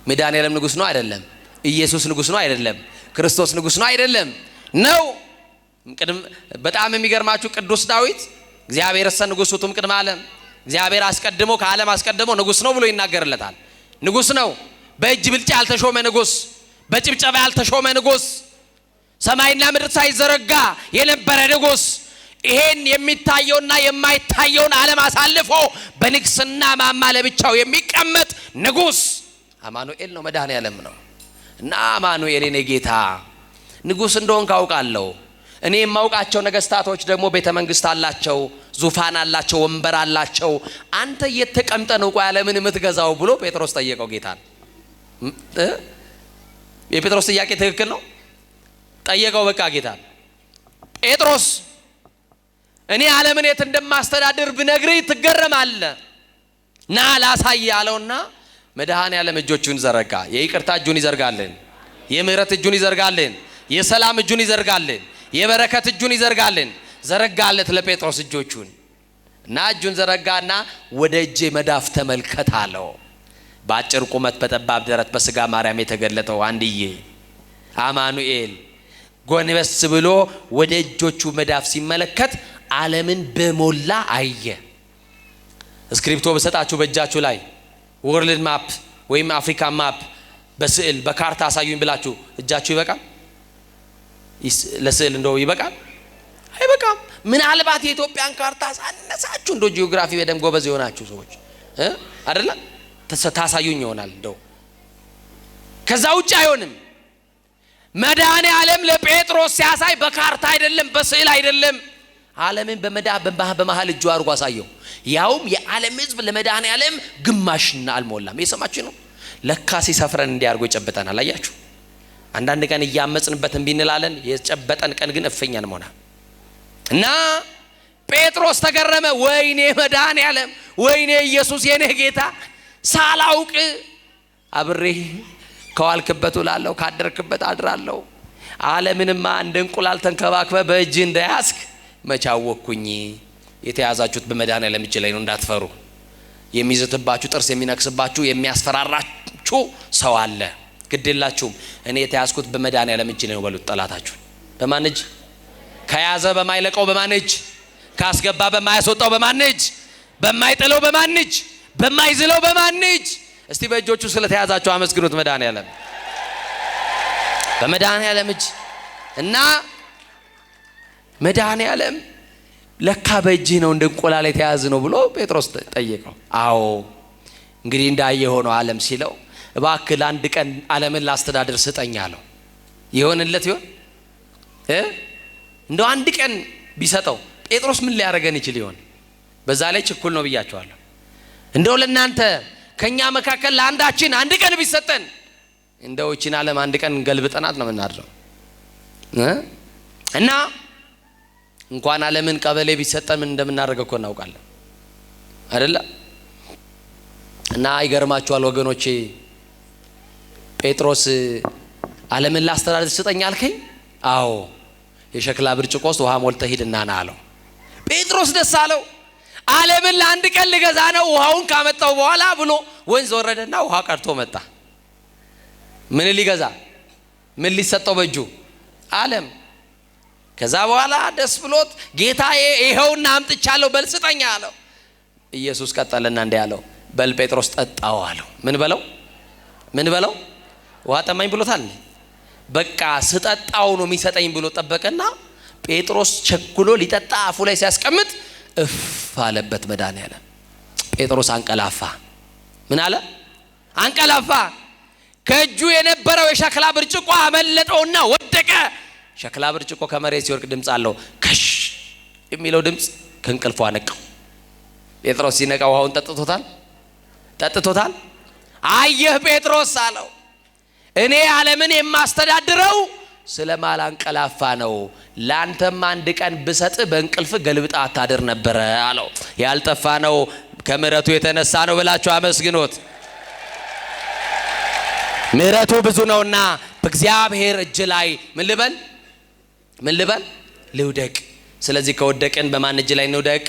Speaker 1: መድኃኔዓለም ንጉስ ነው አይደለም? ኢየሱስ ንጉስ ነው አይደለም? ክርስቶስ ንጉስ ነው አይደለም? ነው። በጣም የሚገርማችሁ ቅዱስ ዳዊት እግዚአብሔር እሰ ንጉሥ ውእቱ እምቅድመ ዓለም፣ እግዚአብሔር አስቀድሞ ከዓለም አስቀድሞ ንጉስ ነው ብሎ ይናገርለታል። ንጉስ ነው። በእጅ ብልጫ ያልተሾመ ንጉስ፣ በጭብጨባ ያልተሾመ ንጉስ፣ ሰማይና ምድር ሳይዘረጋ የነበረ ንጉስ፣ ይሄን የሚታየውና የማይታየውን ዓለም አሳልፎ በንግስና ማማ ለብቻው የሚቀመጥ ንጉስ አማኑኤል ነው፣ መድኃኔዓለም ነው። እና አማኑኤል የኔ ጌታ ንጉስ እንደሆንክ አውቃለሁ። እኔ የማውቃቸው ነገስታቶች ደግሞ ቤተ መንግስት አላቸው፣ ዙፋን አላቸው፣ ወንበር አላቸው። አንተ የተቀምጠ ነው ቆይ ዓለምን የምትገዛው ብሎ ጴጥሮስ ጠየቀው ጌታን። የጴጥሮስ ጥያቄ ትክክል ነው። ጠየቀው በቃ ጌታን። ጴጥሮስ እኔ ዓለምን የት እንደማስተዳድር ብነግርህ ትገረማለህ፣ ና ላሳይ አለውና መድኃኔዓለም እጆቹን ዘረጋ። የይቅርታ እጁን ይዘርጋልን፣ የምህረት እጁን ይዘርጋልን፣ የሰላም እጁን ይዘርጋልን፣ የበረከት እጁን ይዘርጋልን። ዘረጋለት ለጴጥሮስ እጆቹን እና እጁን ዘረጋና ወደ እጄ መዳፍ ተመልከት አለው። በአጭር ቁመት በጠባብ ደረት በስጋ ማርያም የተገለጠው አንድዬ አማኑኤል ጎንበስ ብሎ ወደ እጆቹ መዳፍ ሲመለከት ዓለምን በሞላ አየ። እስክሪፕቶ በሰጣችሁ በእጃችሁ ላይ ወርልድ ማፕ ወይም አፍሪካ ማፕ በስዕል በካርታ አሳዩኝ ብላችሁ እጃችሁ ይበቃል? ለስዕል እንደው ይበቃል? አይበቃም። ምናልባት የኢትዮጵያን ካርታ ሳነሳችሁ እንደው ጂኦግራፊ በደንብ ጎበዝ የሆናችሁ ሰዎች አይደለ ታሳዩኝ ይሆናል። እንደው ከዛ ውጭ አይሆንም። መድኃኔ ዓለም ለጴጥሮስ ሲያሳይ በካርታ አይደለም፣ በስዕል አይደለም። ዓለምን በመሃል እጁ አድርጎ አሳየው። ያውም የዓለም ሕዝብ ለመድኃኔ ዓለም ግማሽና አልሞላም። የሰማችሁ ነው። ለካ ሲሰፍረን እንዲያርጎ ይጨብጠናል። አያችሁ፣ አንዳንድ ቀን እያመጽንበት እምቢ እንላለን። የጨበጠን ቀን ግን እፍኛን ሆና እና ጴጥሮስ ተገረመ። ወይኔ መድኃኔ ዓለም፣ ወይኔ ኢየሱስ የኔ ጌታ፣ ሳላውቅ አብሬ ከዋልክበት ውላለሁ፣ ካደርክበት አድራለሁ። ዓለምንማ እንደ እንቁላል ተንከባክበ በእጅ እንደያዝክ መቻወኩኝ። የተያዛችሁት በመድኃኔ ዓለም እጅ ላይ ነው፣ እንዳትፈሩ። የሚዝትባችሁ ጥርስ የሚነክስባችሁ የሚያስፈራራችሁ ሰው አለ። ግድላችሁም እኔ የተያዝኩት በመድኃኔ ዓለም እጅ ላይ ነው በሉት። ጠላታችሁ በማን እጅ? ከያዘ በማይለቀው በማን እጅ? ካስገባ በማያስወጣው በማን እጅ? በማይጥለው በማን እጅ? በማይዝለው በማን እጅ? እስቲ በእጆቹ ስለተያዛችሁ አመስግኑት መድኃኔ ዓለም። በመድኃኔ ዓለም እጅ እና መድኃኔ ዓለም ለካ በእጅህ ነው እንደ እንቁላል የተያዝ ነው ብሎ ጴጥሮስ ጠየቀው። አዎ እንግዲህ እንዳየ ሆነው ዓለም ሲለው እባክህ ለአንድ ቀን ዓለምን ላስተዳድር ስጠኝ አለው። ይሆንለት ይሆን? እንደው አንድ ቀን ቢሰጠው ጴጥሮስ ምን ሊያደርገን ይችል ይሆን? በዛ ላይ ችኩል ነው ብያቸዋለሁ። እንደው ለእናንተ ከኛ መካከል ለአንዳችን አንድ ቀን ቢሰጠን እንደው እቺን ዓለም አንድ ቀን ገልብጠናት ነው የምናድረው እና እንኳን ዓለምን ቀበሌ ቢሰጠን ምን እንደምናደርገው እኮ እናውቃለን አይደለ? እና ይገርማችኋል ወገኖቼ፣ ጴጥሮስ ዓለምን ላስተዳድር ስጠኝ አልከኝ? አዎ የሸክላ ብርጭቆ ውስጥ ውሃ ሞልተህ ሂድና ና አለው። ጴጥሮስ ደስ አለው። ዓለምን ለአንድ ቀን ልገዛ ነው ውሃውን ካመጣው በኋላ ብሎ ወንዝ ወረደና ውሃ ቀርቶ መጣ። ምን ሊገዛ? ምን ሊሰጠው በእጁ? ዓለም። ከዛ በኋላ ደስ ብሎት ጌታዬ ይሄውና አምጥቻለሁ በል ስጠኝ አለው። ኢየሱስ ቀጠለና እንዲህ አለው፣ በል ጴጥሮስ ጠጣው አለው። ምን በለው? ምን በለው? ውሃ ጠማኝ ብሎታል። በቃ ስጠጣው ነው የሚሰጠኝ ብሎ ጠበቀና ጴጥሮስ ቸኩሎ ሊጠጣ አፉ ላይ ሲያስቀምጥ እፍ አለበት መድኃኔ ዓለም። ጴጥሮስ አንቀላፋ። ምን አለ? አንቀላፋ። ከእጁ የነበረው የሸክላ ብርጭቆ አመለጠውና ወደቀ። ሸክላ ብርጭቆ ከመሬት ሲወርቅ ድምፅ አለው። ከሽ የሚለው ድምፅ ከእንቅልፉ አነቃው። ጴጥሮስ ሲነቃ ውሃውን ጠጥቶታል። አየህ ጴጥሮስ አለው፣ እኔ ዓለምን የማስተዳድረው ስለማላንቀላፋ ነው። ላንተም አንድ ቀን ብሰጥ በእንቅልፍ ገልብጣ አታድር ነበረ አለው። ያልጠፋ ነው ከምሕረቱ የተነሳ ነው ብላችሁ አመስግኖት። ምሕረቱ ብዙ ነውና በእግዚአብሔር እጅ ላይ ምን ልበል ልውደቅ። ስለዚህ ከወደቅን በማን እጅ ላይ እንውደቅ?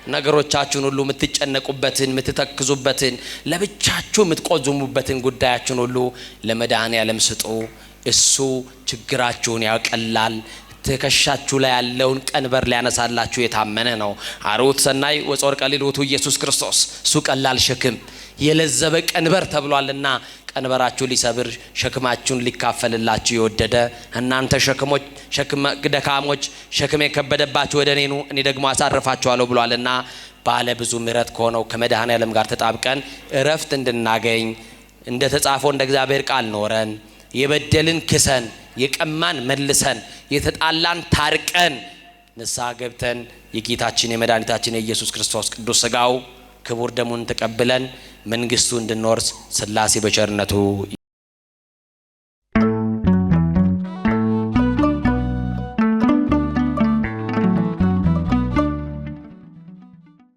Speaker 1: ነገሮቻችሁን ሁሉ የምትጨነቁበትን የምትተክዙበትን ለብቻችሁ የምትቆዝሙበትን ጉዳያችሁን ሁሉ ለመድኃኔ ዓለም ስጡ። እሱ ችግራችሁን ያቀላል። ትከሻችሁ ላይ ያለውን ቀንበር ሊያነሳላችሁ የታመነ ነው። አርዑት ሰናይ ወጾር ቀሊል ውእቱ ኢየሱስ ክርስቶስ። እሱ ቀላል ሸክም የለዘበ ቀንበር ተብሏልና ቀንበራችሁ ሊሰብር ሸክማችሁን ሊካፈልላችሁ የወደደ እናንተ ደካሞች ሸክም የከበደባችሁ ወደ እኔ ኑ እኔ ደግሞ አሳርፋችኋለሁ ብሏልና ባለ ብዙ ምሕረት ከሆነው ከመድኃኔ ዓለም ጋር ተጣብቀን እረፍት እንድናገኝ እንደ ተጻፈው እንደ እግዚአብሔር ቃል ኖረን የበደልን ክሰን የቀማን መልሰን የተጣላን ታርቀን ንስሐ ገብተን የጌታችን የመድኃኒታችን የኢየሱስ ክርስቶስ ቅዱስ ሥጋው ክቡር ደሙን ተቀብለን መንግስቱ እንድንወርስ ሥላሴ በቸርነቱ